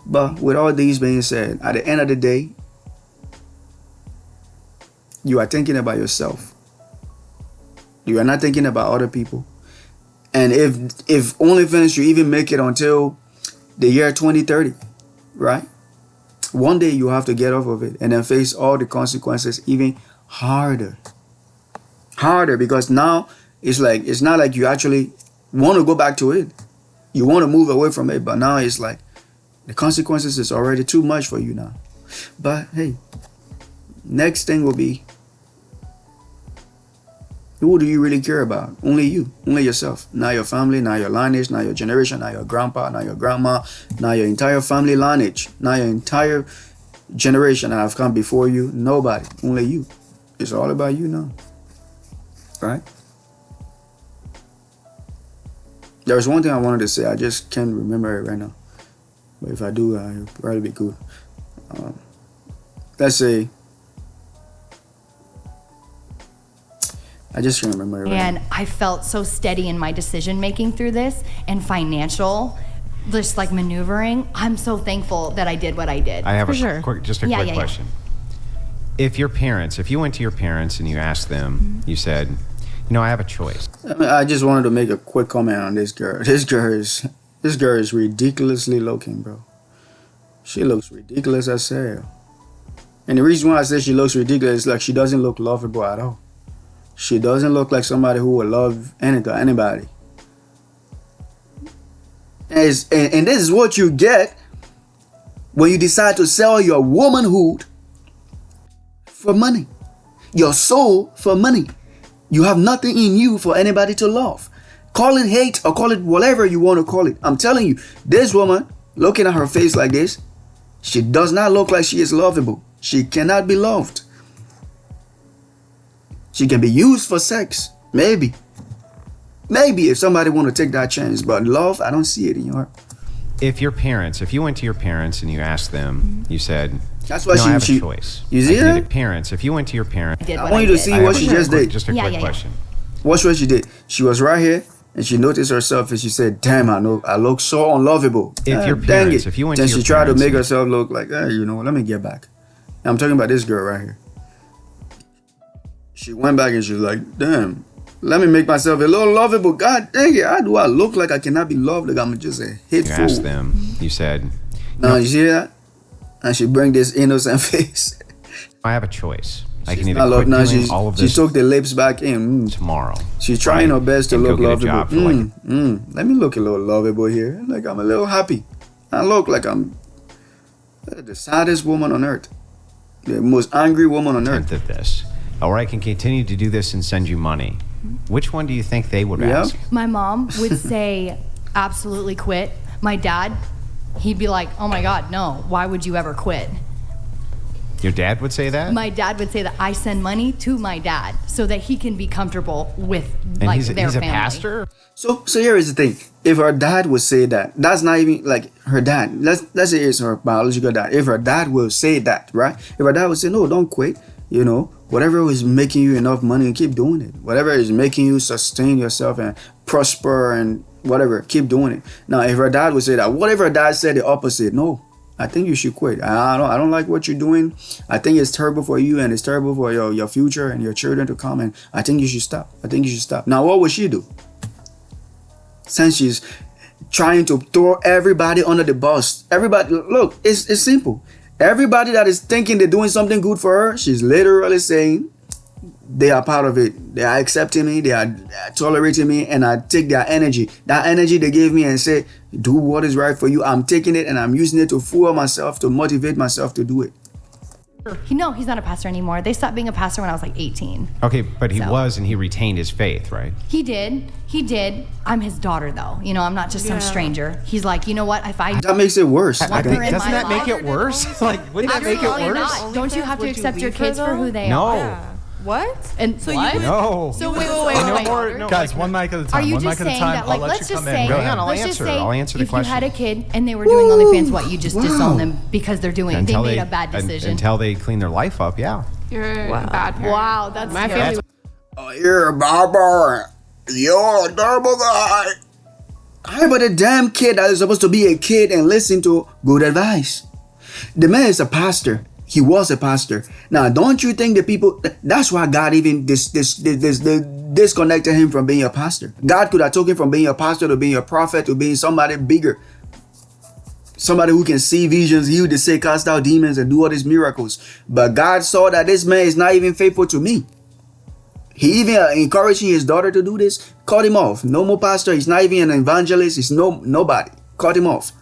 Speaker 1: But with all these being said, at the end of the day, you are thinking about yourself. You are not thinking about other people. And if OnlyFans, you even make it until the year 2030, right? One day you have to get off of it and then face all the consequences even harder. Harder, because now it's not like you actually want to go back to it. You want to move away from it, but now it's like the consequences is already too much for you now. But hey, Next thing will be, who do you really care about? Only you, only yourself. Not your family, not your lineage, not your generation, not your grandpa, not your grandma, not your entire family lineage, not your entire generation that have come before you. Nobody, only you. It's all about you now, right? There's one thing I wanted to say. I just can't remember it right now. But if I do, it'll probably be good. Let's say, I just can't remember it right
Speaker 5: And
Speaker 1: now.
Speaker 5: I felt so steady in my decision making through this and financial, just like maneuvering. I'm so thankful that I did what I did.
Speaker 6: I have
Speaker 8: For sure.
Speaker 6: a quick
Speaker 5: Yeah, yeah.
Speaker 6: question. If you went to your parents and you asked them, you said, you know, I have a choice.
Speaker 1: I just wanted to make a quick comment on this girl. This girl is ridiculously looking, bro. She looks ridiculous as hell. And the reason why I say she looks ridiculous is like she doesn't look lovable at all. She doesn't look like somebody who would love anybody. And this is what you get when you decide to sell your womanhood for money. Your soul for money. You have nothing in you for anybody to love. Call it hate or call it whatever you want to call it. I'm telling you, this woman, looking at her face like this, she does not look like she is lovable. She cannot be loved. She can be used for sex. Maybe if somebody want to take that chance. But love, I don't see it in her.
Speaker 6: If you went to your parents and you asked them, you said,
Speaker 1: That's why
Speaker 6: you know, I have
Speaker 1: she
Speaker 6: a choice.
Speaker 1: You see
Speaker 6: I
Speaker 1: her?
Speaker 6: did it. If you went to your parents,
Speaker 5: I did
Speaker 1: I
Speaker 5: what
Speaker 1: want you to
Speaker 5: did.
Speaker 1: see
Speaker 6: I
Speaker 1: what
Speaker 6: have
Speaker 1: she
Speaker 6: a
Speaker 1: just
Speaker 6: quick-
Speaker 1: did.
Speaker 6: Just a
Speaker 5: Yeah,
Speaker 6: quick
Speaker 5: yeah, yeah.
Speaker 6: question.
Speaker 1: Watch what she did. She was right here and she noticed herself and she said, damn, I look so unlovable.
Speaker 6: If your
Speaker 1: Dang
Speaker 6: parents-
Speaker 1: it.
Speaker 6: if you went
Speaker 1: Then
Speaker 6: to your
Speaker 1: she tried to
Speaker 6: parents
Speaker 1: make
Speaker 6: and-
Speaker 1: herself look like, hey, you know what, let me get back. And I'm talking about this girl right here. She went back and she was like, damn, let me make myself a little lovable. God dang it, how do I look like I cannot be loved? Like I'm just a
Speaker 6: You
Speaker 1: hateful.
Speaker 6: asked them, you said,
Speaker 1: Now you see that? And she bring this innocent face.
Speaker 6: I have a choice. I
Speaker 1: She's
Speaker 6: can either
Speaker 1: not
Speaker 6: quit
Speaker 1: now
Speaker 6: doing
Speaker 1: she's,
Speaker 6: all of
Speaker 1: she
Speaker 6: this
Speaker 1: took the lips back in.
Speaker 6: tomorrow.
Speaker 1: She's trying her best to
Speaker 6: and
Speaker 1: look
Speaker 6: go get a
Speaker 1: lovable.
Speaker 6: job for like
Speaker 1: Let me look a little lovable here. Like I'm a little happy. I look like I'm the saddest woman on earth. The most angry woman on earth.
Speaker 6: tenth of this. Or I can continue to do this and send you money. Which one do you think they would
Speaker 1: Yeah.
Speaker 6: ask?
Speaker 5: My mom would say, absolutely quit. My dad, he'd be like, oh my God, no, why would you ever quit?
Speaker 6: Your dad would say that?
Speaker 5: My dad would say that I send money to my dad so that he can be comfortable with
Speaker 6: and
Speaker 5: like
Speaker 6: he's
Speaker 5: their
Speaker 6: a
Speaker 5: family.
Speaker 6: pastor?
Speaker 1: So here is the thing. If her dad would say that, that's not even like her dad. Let's say it's her biological dad. If her dad will say that, right? If her dad would say, no, don't quit. You know, whatever is making you enough money, keep doing it. Whatever is making you sustain yourself and prosper and whatever, keep doing it. Now, if her dad would say that, what if her dad said the opposite? No, I think you should quit. I don't like what you're doing. I think it's terrible for you and it's terrible for your future and your children to come. And I think you should stop. Now, what would she do? Since she's trying to throw everybody under the bus. Everybody, look, it's simple. Everybody that is thinking they're doing something good for her, she's literally saying they are part of it. They are accepting me, they are tolerating me, and I take their energy. That energy they gave me and say, do what is right for you. I'm taking it and I'm using it to fuel myself, to motivate myself to do it.
Speaker 5: No, he's not a pastor anymore. They stopped being a pastor when I was like 18.
Speaker 6: Okay, but he
Speaker 5: So-
Speaker 6: was, and he retained his faith, right?
Speaker 5: He did. I'm his daughter though. You know, I'm not just some stranger. He's like, you know what? If I
Speaker 1: That makes it worse.
Speaker 5: want her in
Speaker 2: Doesn't
Speaker 5: my
Speaker 2: that make
Speaker 5: life,
Speaker 2: it worse? Like, wouldn't that make it
Speaker 5: absolutely
Speaker 2: worse?
Speaker 5: not. Don't you have to
Speaker 7: Would you
Speaker 5: accept your
Speaker 7: leave her,
Speaker 5: kids for
Speaker 7: though?
Speaker 5: who they
Speaker 6: No.
Speaker 5: are?
Speaker 7: Yeah. What?
Speaker 5: And
Speaker 7: So
Speaker 5: what?
Speaker 7: you would,
Speaker 2: No.
Speaker 5: So wait,
Speaker 7: would
Speaker 5: wait,
Speaker 7: sell
Speaker 5: wait,
Speaker 7: your
Speaker 5: wait.
Speaker 7: daughter?
Speaker 2: Guys, one mic at a
Speaker 5: Are
Speaker 2: time.
Speaker 5: you
Speaker 2: One
Speaker 5: just
Speaker 2: mic at a
Speaker 5: saying
Speaker 2: time.
Speaker 5: that,
Speaker 2: I'll
Speaker 5: like,
Speaker 2: let
Speaker 5: let's
Speaker 2: you
Speaker 5: just
Speaker 2: come
Speaker 5: say,
Speaker 2: in. Go
Speaker 6: Hang on,
Speaker 2: ahead.
Speaker 6: I'll
Speaker 5: let's just
Speaker 6: answer.
Speaker 5: say,
Speaker 6: I'll answer the
Speaker 5: if you had a
Speaker 6: question.
Speaker 5: kid and they were doing OnlyFans, what you just disown them because they're doing,
Speaker 6: Until
Speaker 5: they made a bad decision.
Speaker 6: Until they clean their life up, yeah.
Speaker 4: You're a bad parent.
Speaker 5: Wow, that's
Speaker 8: My
Speaker 5: terrible.
Speaker 8: family.
Speaker 1: You're a barber. You're a terrible guy. How about a damn kid that is supposed to be a kid and listen to good advice? The man is a pastor. He was a pastor. Now, don't you think the people? That's why God even disconnected him from being a pastor. God could have took him from being a pastor to being a prophet to being somebody bigger, somebody who can see visions, heal the sick, cast out demons, and do all these miracles. But God saw that this man is not even faithful to me. He even encouraging his daughter to do this. Cut him off. No more pastor. He's not even an evangelist. He's nobody. Cut him off.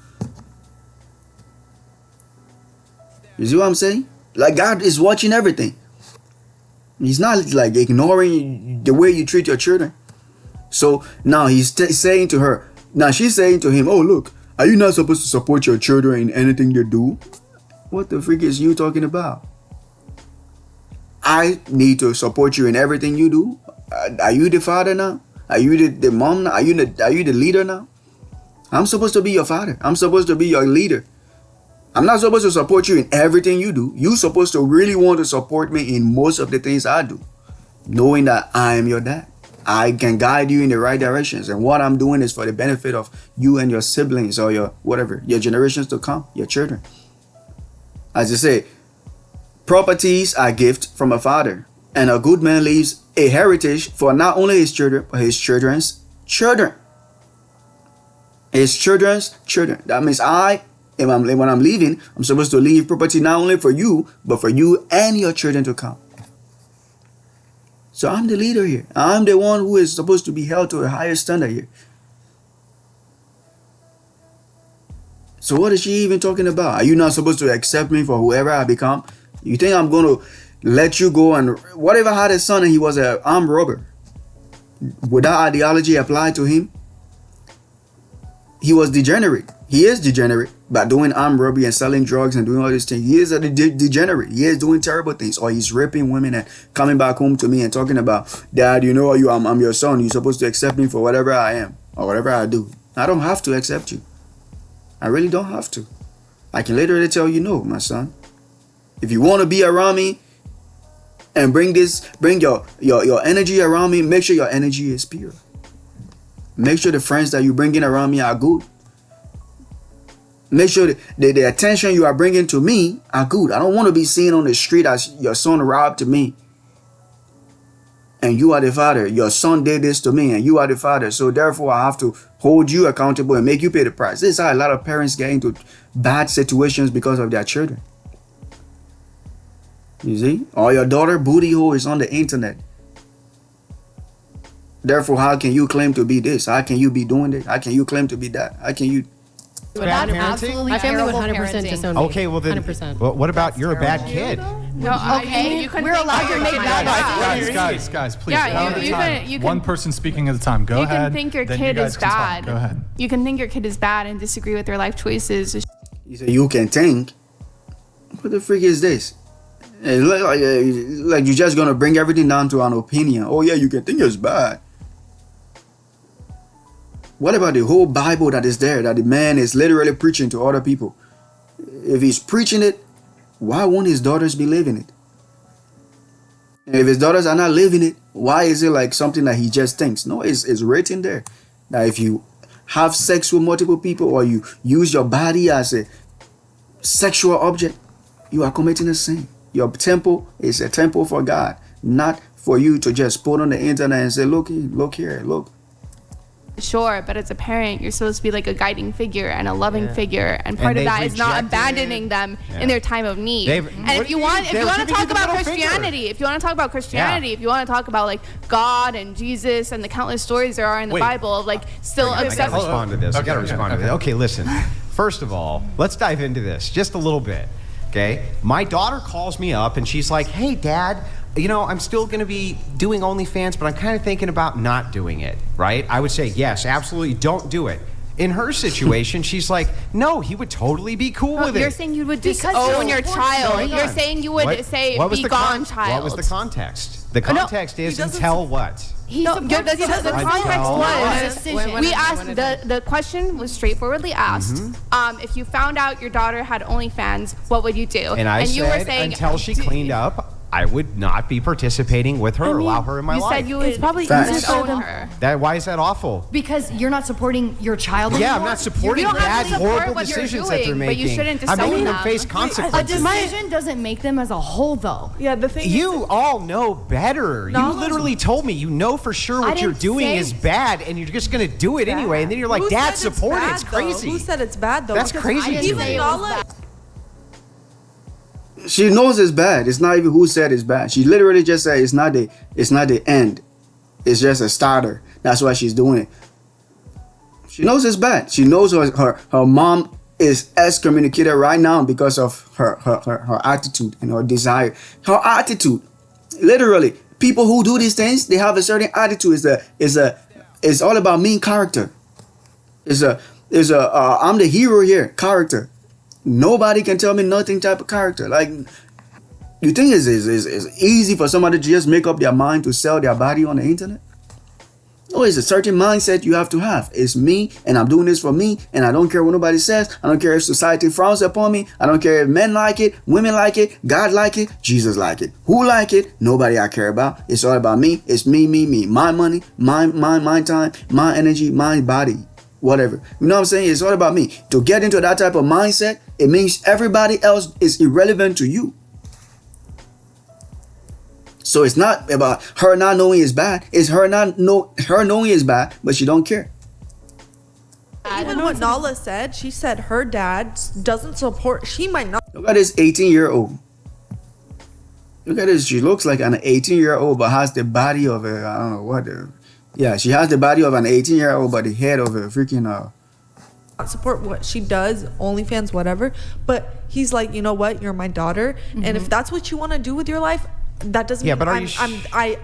Speaker 1: You see what I'm saying? Like God is watching everything. He's not like ignoring the way you treat your children. So now he's saying to her, now she's saying to him, oh look, are you not supposed to support your children in anything they do? What the freak is you talking about? I need to support you in everything you do. Are you the father now? Are you the mom now? Are you the leader now? I'm supposed to be your father. I'm supposed to be your leader. I'm not supposed to support you in everything you do. You're supposed to really want to support me in most of the things I do, knowing that I am your dad. I can guide you in the right directions, and what I'm doing is for the benefit of you and your siblings or your whatever, your generations to come, your children. As I say, properties are gift from a father, and a good man leaves a heritage for not only his children, but his children's children. His children's children. That means when I'm leaving, I'm supposed to leave property not only for you, but for you and your children to come. So I'm the leader here. I'm the one who is supposed to be held to a higher standard here. So what is she even talking about? Are you not supposed to accept me for whoever I become? You think I'm going to let you go and whatever had a son and he was an armed robber? Would that ideology apply to him? He was degenerate. He is degenerate by doing armed robbery and selling drugs and doing all these things. He is a degenerate. He is doing terrible things. Or he's raping women and coming back home to me and talking about, Dad, you know, I'm your son. You're supposed to accept me for whatever I am or whatever I do. I don't have to accept you. I really don't have to. I can literally tell you no, my son. If you want to be around me and bring your energy around me, make sure your energy is pure. Make sure the friends that you bring in around me are good. Make sure the attention you are bringing to me are good. I don't want to be seen on the street as your son robbed me. And you are the father. Your son did this to me and you are the father. So therefore I have to hold you accountable and make you pay the price. This is how a lot of parents get into bad situations because of their children. You see? Or your daughter booty hole is on the internet. Therefore, how can you claim to be this? How can you be doing this? How can you claim to be that? How can you?
Speaker 6: Bad parenting?
Speaker 8: My family would
Speaker 5: terrible
Speaker 8: 100%
Speaker 5: parenting.
Speaker 8: disown me.
Speaker 6: Okay, well then,
Speaker 8: 100%.
Speaker 6: well, what about you're a bad kid?
Speaker 4: No,
Speaker 5: Okay,
Speaker 4: you couldn't
Speaker 5: we're
Speaker 4: think
Speaker 5: allowed
Speaker 4: your
Speaker 5: to make
Speaker 4: kid is
Speaker 5: bad
Speaker 4: bad.
Speaker 2: Guys, please.
Speaker 4: Yeah,
Speaker 2: one at a
Speaker 4: you
Speaker 2: time.
Speaker 4: can-
Speaker 2: One person speaking at a time. Go
Speaker 9: You
Speaker 2: ahead.
Speaker 9: can think your
Speaker 2: then
Speaker 9: kid
Speaker 2: you guys
Speaker 9: is
Speaker 2: can talk.
Speaker 9: bad.
Speaker 2: Go ahead.
Speaker 9: You can think your kid is bad and disagree with their life choices.
Speaker 1: You say you can think. What the freak is this? It's like you're just gonna bring everything down to an opinion. Oh yeah, you can think it's bad. What about the whole Bible that is there that the man is literally preaching to other people? If he's preaching it, why won't his daughters be living it? And if his daughters are not living it, why is it like something that he just thinks? No, it's written there that if you have sex with multiple people or you use your body as a sexual object, you are committing a sin. Your temple is a temple for God, not for you to just put on the internet and say, look here, look.
Speaker 9: Sure, but as a parent, you're supposed to be like a guiding figure and a loving figure, and part of
Speaker 6: they've
Speaker 9: that is not
Speaker 6: rejected
Speaker 9: abandoning them in their time of need.
Speaker 6: They've-
Speaker 9: And
Speaker 6: what
Speaker 9: if
Speaker 6: do
Speaker 9: you
Speaker 6: you
Speaker 9: want,
Speaker 6: mean?
Speaker 9: if you
Speaker 6: They're
Speaker 9: want to
Speaker 6: giving
Speaker 9: talk
Speaker 6: you the
Speaker 9: about
Speaker 6: middle finger.
Speaker 9: Christianity, if you want to talk about Christianity, if you want to talk about like God and Jesus and the countless stories there are in the
Speaker 2: Wait.
Speaker 9: Bible of like still
Speaker 6: I gotta
Speaker 9: accepting.
Speaker 6: respond to this. I
Speaker 2: Okay,
Speaker 6: gotta
Speaker 2: okay,
Speaker 6: respond to
Speaker 2: okay.
Speaker 6: this. Okay, listen. First of all, let's dive into this just a little bit. Okay, my daughter calls me up and she's like, "Hey, Dad, you know, I'm still going to be doing OnlyFans, but I'm kind of thinking about not doing it." Right? I would say, "Yes, absolutely, don't do it." In her situation, she's like, "No, he would totally be cool with
Speaker 9: You're
Speaker 6: it."
Speaker 9: saying you would
Speaker 5: Because
Speaker 9: disown
Speaker 5: you're
Speaker 9: your child.
Speaker 6: Hold
Speaker 9: You're
Speaker 6: on.
Speaker 9: saying you would
Speaker 6: What-
Speaker 9: say
Speaker 6: what was
Speaker 9: be
Speaker 6: the
Speaker 9: gone, child.
Speaker 6: What was the context? The context is until what?
Speaker 5: He
Speaker 9: No,
Speaker 5: supports
Speaker 9: the context
Speaker 6: Until
Speaker 9: was
Speaker 5: decision.
Speaker 9: we asked the question was straightforwardly asked. If you found out your daughter had OnlyFans, what would you do?
Speaker 6: And I
Speaker 9: you were
Speaker 6: said
Speaker 9: saying
Speaker 6: until she cleaned up, I would not be participating with her or allow her in my
Speaker 9: you
Speaker 6: life.
Speaker 9: said you would
Speaker 7: probably
Speaker 1: Facts.
Speaker 7: easier for
Speaker 9: disown
Speaker 7: them.
Speaker 9: her.
Speaker 6: Why is that awful?
Speaker 5: Because you're not supporting your child
Speaker 6: Yeah, I'm
Speaker 5: anymore.
Speaker 6: not supporting
Speaker 9: You don't have
Speaker 6: bad,
Speaker 9: to support
Speaker 6: horrible
Speaker 9: what you're
Speaker 6: decisions that they're
Speaker 9: doing, but
Speaker 6: making.
Speaker 9: you shouldn't
Speaker 6: I'm making
Speaker 9: disown
Speaker 6: them
Speaker 9: them.
Speaker 6: face
Speaker 5: A
Speaker 6: consequences.
Speaker 5: decision doesn't make them as a whole, though.
Speaker 7: Yeah, the thing
Speaker 6: You all know better. You
Speaker 7: Knowledge-
Speaker 6: literally told me you know for sure what you're
Speaker 5: didn't
Speaker 6: doing
Speaker 5: say-
Speaker 6: is bad, and you're just gonna do it anyway. And then you're like,
Speaker 7: Who
Speaker 6: "Dad,
Speaker 7: said it's
Speaker 6: support it.
Speaker 7: bad,
Speaker 6: It's
Speaker 7: though?
Speaker 6: crazy."
Speaker 7: Who said it's bad though?
Speaker 6: That's
Speaker 7: Because
Speaker 6: crazy to
Speaker 7: even
Speaker 6: me.
Speaker 7: knowledge.
Speaker 1: She knows it's bad. It's not even who said it's bad. She literally just said it's not the end. It's just a starter. That's why she's doing it. She knows it's bad. She knows her mom is excommunicated right now because of her attitude and her desire. Her attitude, literally, people who do these things, they have a certain attitude. It's all about mean character. I'm the hero here character. Nobody can tell me nothing type of character. Like, you think it's easy for somebody to just make up their mind to sell their body on the internet? No, it's a certain mindset you have to have. It's me, and I'm doing this for me, and I don't care what nobody says. I don't care if society frowns upon me. I don't care if men like it, women like it, God like it, Jesus like it. Who like it? Nobody I care about. It's all about me. It's me. My money, my time, my energy, my body, whatever. You know what I'm saying? It's all about me. To get into that type of mindset, it means everybody else is irrelevant to you. So it's not about her not knowing it's bad. It's her knowing it's bad, but she don't care.
Speaker 7: Even what Nala said, she said her dad doesn't support. She might not.
Speaker 1: Look at this 18-year-old. Look at this. She looks like an 18-year-old, but has the body of a, I don't know what. Yeah, she has the body of an 18-year-old, but the head of a freaking.
Speaker 7: Support what she does, OnlyFans, whatever. But he's like, you know what? You're my daughter, and if that's what you want to do with your life, that doesn't mean
Speaker 6: but are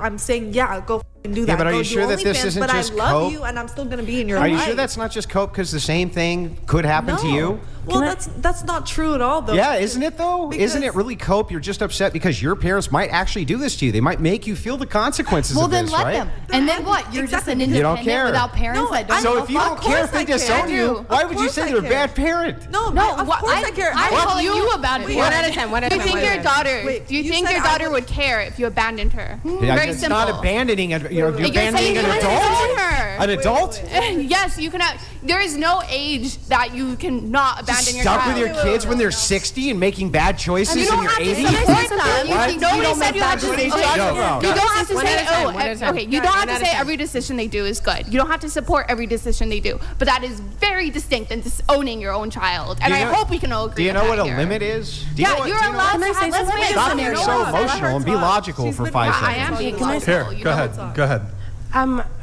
Speaker 7: I'm saying, yeah, go do that.
Speaker 6: Yeah, but are
Speaker 7: go
Speaker 6: you
Speaker 7: do
Speaker 6: sure that this
Speaker 7: OnlyFans,
Speaker 6: isn't
Speaker 7: but
Speaker 6: just
Speaker 7: I love
Speaker 6: cope?
Speaker 7: you, and I'm still gonna be in your
Speaker 6: Are
Speaker 7: life.
Speaker 6: you sure that's not just cope? Because the same thing could happen to you.
Speaker 7: Well, that's not true at all, though.
Speaker 6: Yeah, isn't it though?
Speaker 7: Because-
Speaker 6: Isn't it really cope? You're just upset because your parents might actually do this to you. They might make you feel the consequences
Speaker 5: Well,
Speaker 6: of
Speaker 5: then
Speaker 6: this,
Speaker 5: let
Speaker 6: right?
Speaker 5: them. And then what? You're just an
Speaker 6: You don't
Speaker 5: independent
Speaker 6: care.
Speaker 5: without parents
Speaker 7: No,
Speaker 5: that don't.
Speaker 6: So if you don't care if they disown
Speaker 7: I
Speaker 6: you,
Speaker 7: do.
Speaker 6: why
Speaker 7: Of
Speaker 6: would you
Speaker 7: course
Speaker 6: say
Speaker 7: I
Speaker 6: they're a
Speaker 7: care.
Speaker 6: bad parent?
Speaker 7: No, of course I care.
Speaker 5: I'm calling you a bad
Speaker 7: Wait,
Speaker 5: parent.
Speaker 8: One at a time. One at a
Speaker 9: Do you
Speaker 8: time.
Speaker 9: think your daughter?
Speaker 7: Wait,
Speaker 9: do you
Speaker 7: you
Speaker 9: think
Speaker 7: said
Speaker 9: your
Speaker 7: I
Speaker 9: daughter would care if you abandoned her?
Speaker 6: Yeah,
Speaker 9: Very
Speaker 6: it's
Speaker 9: simple.
Speaker 6: not abandoning. You're
Speaker 9: You're
Speaker 6: abandoning
Speaker 9: saying
Speaker 6: an
Speaker 9: you
Speaker 6: adult.
Speaker 9: disown her.
Speaker 6: An adult?
Speaker 9: Yes, you can. There is no age that you can not abandon your
Speaker 6: Stuck
Speaker 9: child.
Speaker 6: with your kids when they're 60 and making bad choices
Speaker 9: You
Speaker 6: in
Speaker 9: don't
Speaker 6: your
Speaker 9: have to
Speaker 6: 80s?
Speaker 9: support them.
Speaker 6: What?
Speaker 9: Nobody said you have to say.
Speaker 6: No, no.
Speaker 9: You don't have to
Speaker 8: One
Speaker 9: say.
Speaker 8: at a time,
Speaker 9: Oh,
Speaker 8: one at a time.
Speaker 9: okay. You don't have
Speaker 8: One
Speaker 9: to
Speaker 8: at a
Speaker 9: say
Speaker 8: time.
Speaker 9: every decision they do is good. You don't have to support every decision they do. But that is very distinct than disowning your own child. And I hope we can all agree.
Speaker 6: Do you know
Speaker 9: with
Speaker 6: what a
Speaker 9: that here.
Speaker 6: limit is? Do you know
Speaker 9: Yeah,
Speaker 6: what-
Speaker 9: you're
Speaker 6: do you know
Speaker 9: allowed
Speaker 6: what-
Speaker 9: to have. Let's make a
Speaker 6: Stop being
Speaker 9: scenario.
Speaker 6: so
Speaker 9: Let her
Speaker 6: emotional and be
Speaker 7: talk.
Speaker 6: logical
Speaker 7: She's
Speaker 6: for
Speaker 7: been-
Speaker 6: 5
Speaker 9: I
Speaker 6: seconds.
Speaker 9: am being
Speaker 2: Here,
Speaker 9: logical. You
Speaker 2: go
Speaker 9: know
Speaker 2: ahead.
Speaker 9: what's up.
Speaker 2: Go ahead.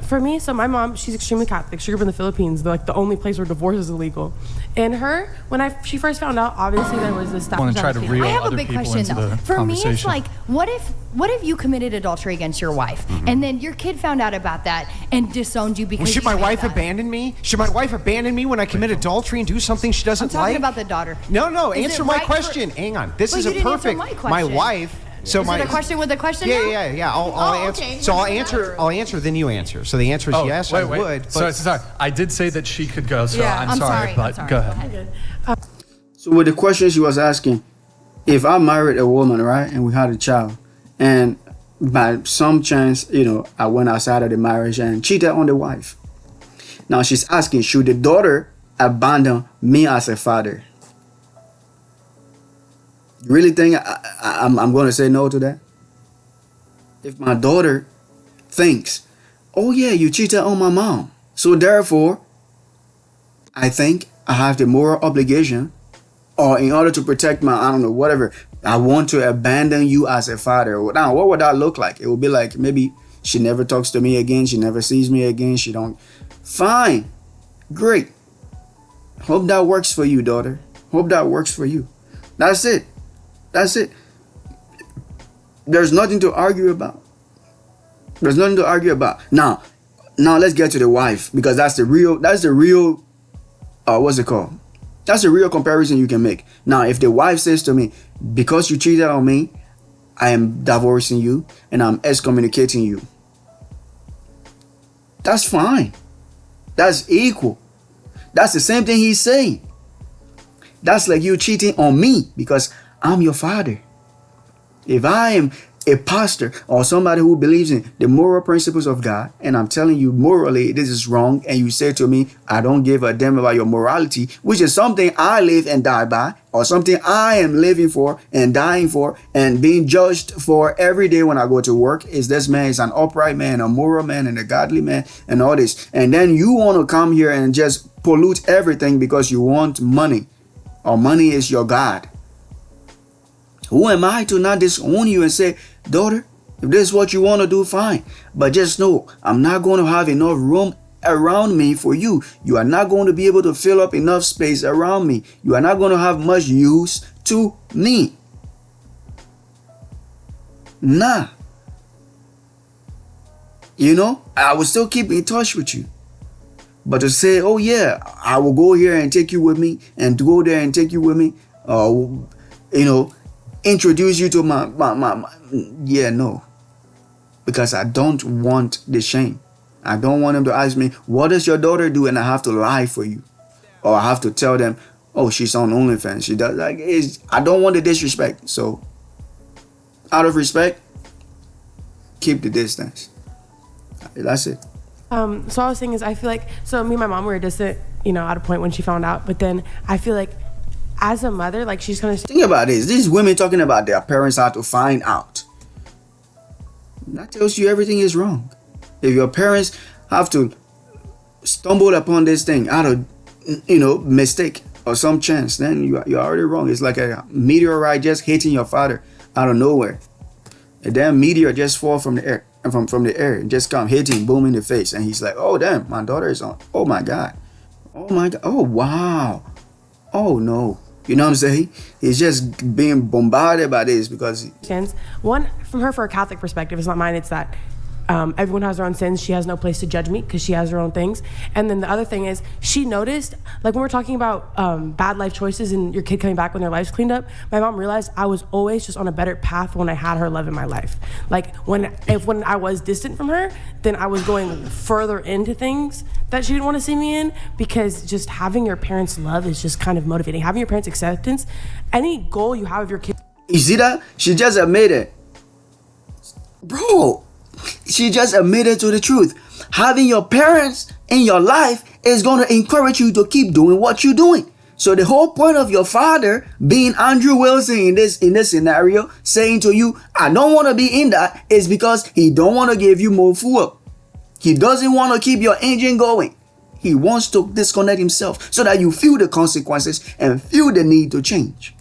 Speaker 10: For me, so my mom, she's extremely Catholic. She grew up in the Philippines, like the only place where divorce is illegal. And her, when she first found out, obviously there was this.
Speaker 2: I want to try to reel
Speaker 5: I have a
Speaker 2: other
Speaker 5: big
Speaker 2: people
Speaker 5: question
Speaker 2: into
Speaker 5: though.
Speaker 2: the
Speaker 5: For me, it's
Speaker 2: conversation.
Speaker 5: like, what if you committed adultery against your wife, and then your kid found out about that and disowned you because
Speaker 6: Well, should
Speaker 5: you
Speaker 6: my
Speaker 5: did
Speaker 6: wife
Speaker 5: that?
Speaker 6: abandon me? Should my wife abandon me when I commit adultery and do something she doesn't
Speaker 5: I'm talking
Speaker 6: like?
Speaker 5: about the daughter.
Speaker 6: No,
Speaker 5: Is it
Speaker 6: answer my
Speaker 5: right for-
Speaker 6: question. Hang on. This
Speaker 5: Well,
Speaker 6: is
Speaker 5: you
Speaker 6: a
Speaker 5: didn't answer
Speaker 6: perfect.
Speaker 5: my question.
Speaker 6: wife. So
Speaker 5: Is
Speaker 6: my
Speaker 5: it a question with a question? now?
Speaker 6: Yeah. I'll
Speaker 5: Oh,
Speaker 6: answer.
Speaker 5: okay.
Speaker 6: So I'll answer. Then you answer. So the answer is yes. I would. But
Speaker 2: Sorry. I did say that she could go, so
Speaker 7: Yeah.
Speaker 2: I'm sorry, but go ahead.
Speaker 1: So with the question she was asking, if I married a woman, right, and we had a child, and by some chance, I went outside of the marriage and cheated on the wife. Now she's asking, should the daughter abandon me as a father? You really think I'm going to say no to that? If my daughter thinks, oh yeah, you cheated on my mom, so therefore, I think I have the moral obligation, or in order to protect my, I don't know, whatever, I want to abandon you as a father. Now, what would that look like? It would be like maybe she never talks to me again, she never sees me again, she don't. Fine, great. Hope that works for you, daughter. Hope that works for you. That's it. There's nothing to argue about. Now let's get to the wife, because that's the real what's it called? That's the real comparison you can make. Now, if the wife says to me, because you cheated on me, I am divorcing you and I'm excommunicating you. That's fine. That's equal. That's the same thing he's saying. That's like you cheating on me because I'm your father. If I am a pastor or somebody who believes in the moral principles of God, and I'm telling you morally this is wrong, and you say to me, I don't give a damn about your morality, which is something I live and die by, or something I am living for and dying for and being judged for every day when I go to work, is this man is an upright man, a moral man, and a godly man, and all this. And then you want to come here and just pollute everything because you want money, or money is your God. Who am I to not disown you and say, daughter, if this is what you want to do, fine. But just know, I'm not going to have enough room around me for you. You are not going to be able to fill up enough space around me. You are not going to have much use to me. Nah. You know, I will still keep in touch with you. But to say, oh yeah, I will go here and take you with me, and to go there and take you with me, you know, introduce you to my yeah, no. Because I don't want the shame. I don't want them to ask me, what does your daughter do? And I have to lie for you. Or I have to tell them, oh, she's on OnlyFans. She does, like, I don't want the disrespect. So, out of respect, keep the distance. That's it.
Speaker 10: So I was saying is, I feel like, so me and my mom were distant, you know, at a point when she found out. But then I feel like as a mother, like, she's kind of...
Speaker 1: Think about this. These women talking about their parents had to find out. That tells you everything is wrong. If your parents have to stumble upon this thing out of, you know, mistake or some chance, then you're already wrong. It's like a meteorite just hitting your father out of nowhere. A damn meteor just fall from the air, from the air, and just come hitting, boom in the face, and he's like, "Oh damn, my daughter is on. Oh my god. Oh my god. Oh wow. Oh no." You know what I'm saying? He's just being bombarded by this because...
Speaker 10: One, from her, for a Catholic perspective, it's not mine, it's that everyone has their own sins. She has no place to judge me because she has her own things. And then the other thing is, she noticed, like when we're talking about bad life choices and your kid coming back when their life's cleaned up, my mom realized I was always just on a better path when I had her love in my life. Like when I was distant from her, then I was going further into things that she didn't want to see me in, because just having your parents' love is just kind of motivating. Having your parents' acceptance, any goal you have of your kid.
Speaker 1: You see that? She just admitted. Bro, she just admitted to the truth. Having your parents in your life is going to encourage you to keep doing what you're doing. So the whole point of your father being Andrew Wilson in this scenario, saying to you, I don't want to be in that, is because he don't want to give you more fuel. He doesn't want to keep your engine going. He wants to disconnect himself so that you feel the consequences and feel the need to change.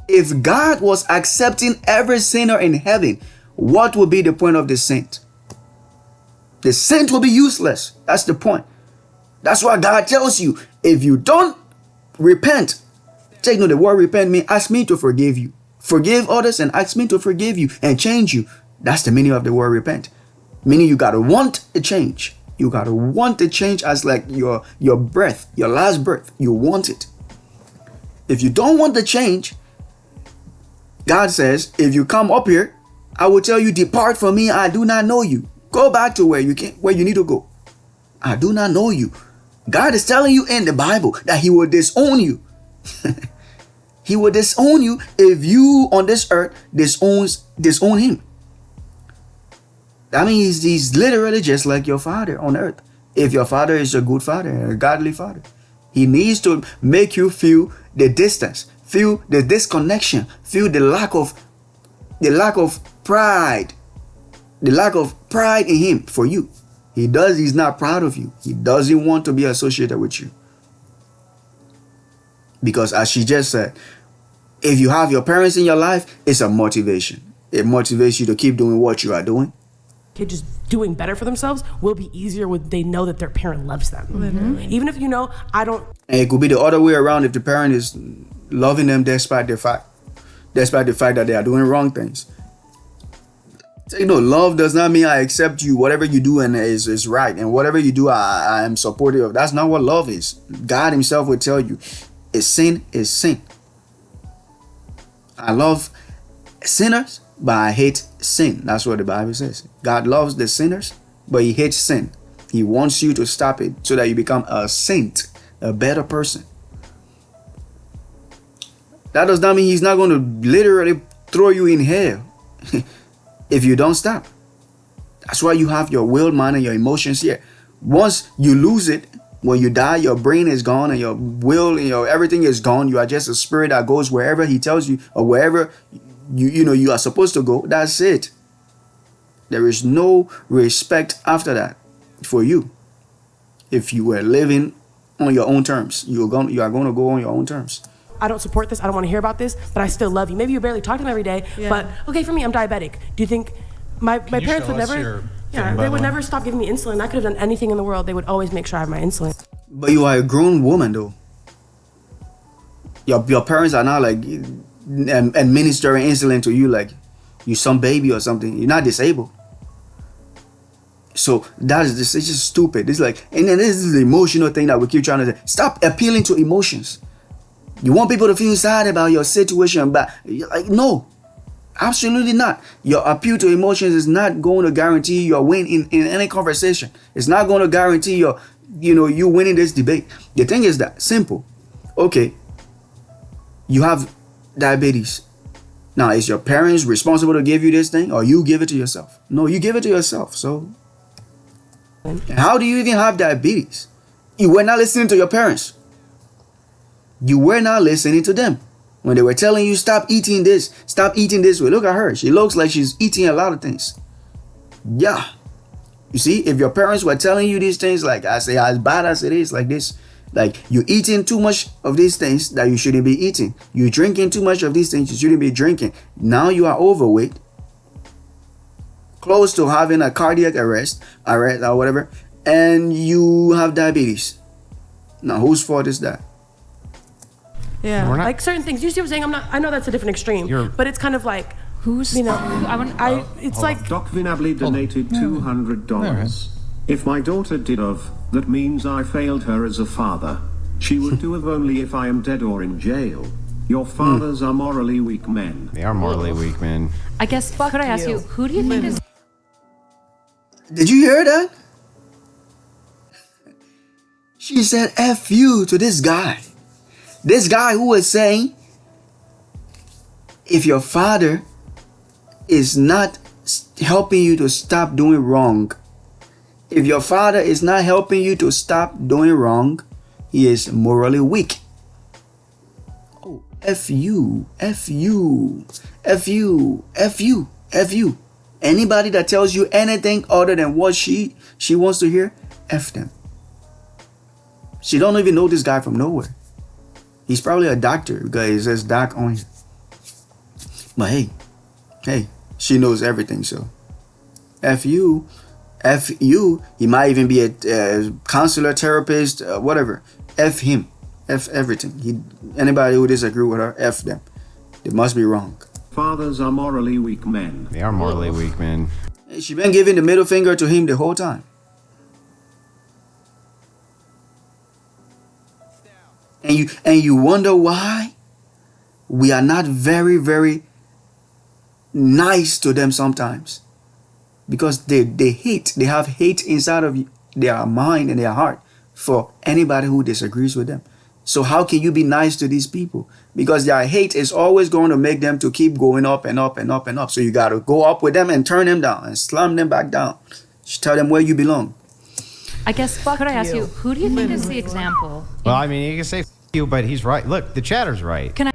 Speaker 1: If God was accepting every sinner in heaven, what would be the point of the saint? The saint will be useless. That's the point. That's why God tells you, if you don't repent, take note, the word repent means ask me to forgive you. Forgive others and ask me to forgive you and change you. That's the meaning of the word repent. Meaning you gotta want a change. You gotta want the change as like your breath, your last breath. You want it. If you don't want the change, God says, if you come up here, I will tell you, depart from me, I do not know you. Go back to where you need to go. I do not know you. God is telling you in the Bible that he will disown you. He will disown you if you on this earth disown him. That means he's literally just like your father on earth. If your father is a good father, a godly father, he needs to make you feel the distance, feel the disconnection, feel the lack of pride, the lack of pride in him for you. He's not proud of you. He doesn't want to be associated with you. Because as she just said, if you have your parents in your life, it's a motivation. It motivates you to keep doing what you are doing.
Speaker 10: Kid just doing better for themselves will be easier when they know that their parent loves them. Mm-hmm. Even if you know, I don't.
Speaker 1: And it could be the other way around if the parent is loving them despite the fact that they are doing wrong things. You know, love does not mean I accept you. Whatever you do and is right, and whatever you do, I am supportive of. That's not what love is. God himself will tell you, sin is sin. I love sinners, but I hate sin. That's what the Bible says. God loves the sinners, but he hates sin. He wants you to stop it so that you become a saint, a better person. That does not mean he's not going to literally throw you in hell if you don't stop. That's why you have your will, mind, and your emotions here. Once you lose it, when you die, your brain is gone and your will and everything is gone. You are just a spirit that goes wherever he tells you, or wherever you are supposed to go. That's it. There is no respect after that for you. If you were living on your own terms, you are going to go on your own terms.
Speaker 10: I don't support this. I don't want to hear about this, but I still love you. Maybe you barely talk to them every day, but okay, for me, I'm diabetic. Do you think my parents would never? Yeah,
Speaker 2: by
Speaker 10: they
Speaker 2: the
Speaker 10: would
Speaker 2: way.
Speaker 10: never stop giving me insulin. I could have done anything in the world. They would always make sure I have my insulin.
Speaker 1: But you are a grown woman, though. Your parents are not like administering insulin to you like you some baby or something. You're not disabled. So that is just, it's just stupid. It's like, and then this is the emotional thing that we keep trying to say. Stop appealing to emotions. You want people to feel sad about your situation, but like, no, absolutely not. Your appeal to emotions is not going to guarantee your win in any conversation. It's not going to guarantee you winning this debate. The thing is that simple. Okay, you have diabetes. Now, is your parents responsible to give you this thing, or you give it to yourself? No, you give it to yourself. So, how do you even have diabetes? You were not listening to your parents. You were not listening to them when they were telling you stop eating this way. Look at her. She looks like she's eating a lot of things. Yeah. You see, if your parents were telling you these things, like I say, as bad as it is, like this, like you're eating too much of these things that you shouldn't be eating. You're drinking too much of these things you shouldn't be drinking. Now you are overweight, close to having a cardiac arrest or whatever, and you have diabetes. Now, whose fault is that?
Speaker 7: Yeah.
Speaker 10: Like certain things. You see what I'm saying? I know that's a different extreme, but it's kind of like,
Speaker 4: Who's
Speaker 10: it's like,
Speaker 11: Doc Vinably donated $200. If my daughter did of, that means I failed her as a father. She would do of only if I am dead or in jail. Your fathers are morally weak men.
Speaker 6: They are morally weak men.
Speaker 4: I guess, could I ask you, who do you think is
Speaker 1: Did you hear that? She said F you to this guy. This guy who was saying, if your father is not helping you to stop doing wrong, if your father is not helping you to stop doing wrong, he is morally weak. Oh, F you, F you, F you, F you, F you. Anybody that tells you anything other than what she wants to hear, F them. She don't even know this guy from nowhere. He's probably a doctor because it says doc on him. But hey, she knows everything, so F you. He might even be a counselor, therapist, whatever. F him. F everything. Anybody who disagree with her, F them. They must be wrong.
Speaker 11: Fathers are morally weak men.
Speaker 6: They are morally weak men.
Speaker 1: She been giving the middle finger to him the whole time. And you wonder why we are not very, very nice to them sometimes. Because they have hate inside of their mind and their heart for anybody who disagrees with them. So how can you be nice to these people? Because their hate is always going to make them to keep going up and up and up and up. So you got to go up with them and turn them down and slam them back down. Just tell them where you belong.
Speaker 4: I guess, could I ask you, who do you think is the example?
Speaker 6: Well, I mean, you can say you, but he's right. Look, the chatter's right.
Speaker 4: Can I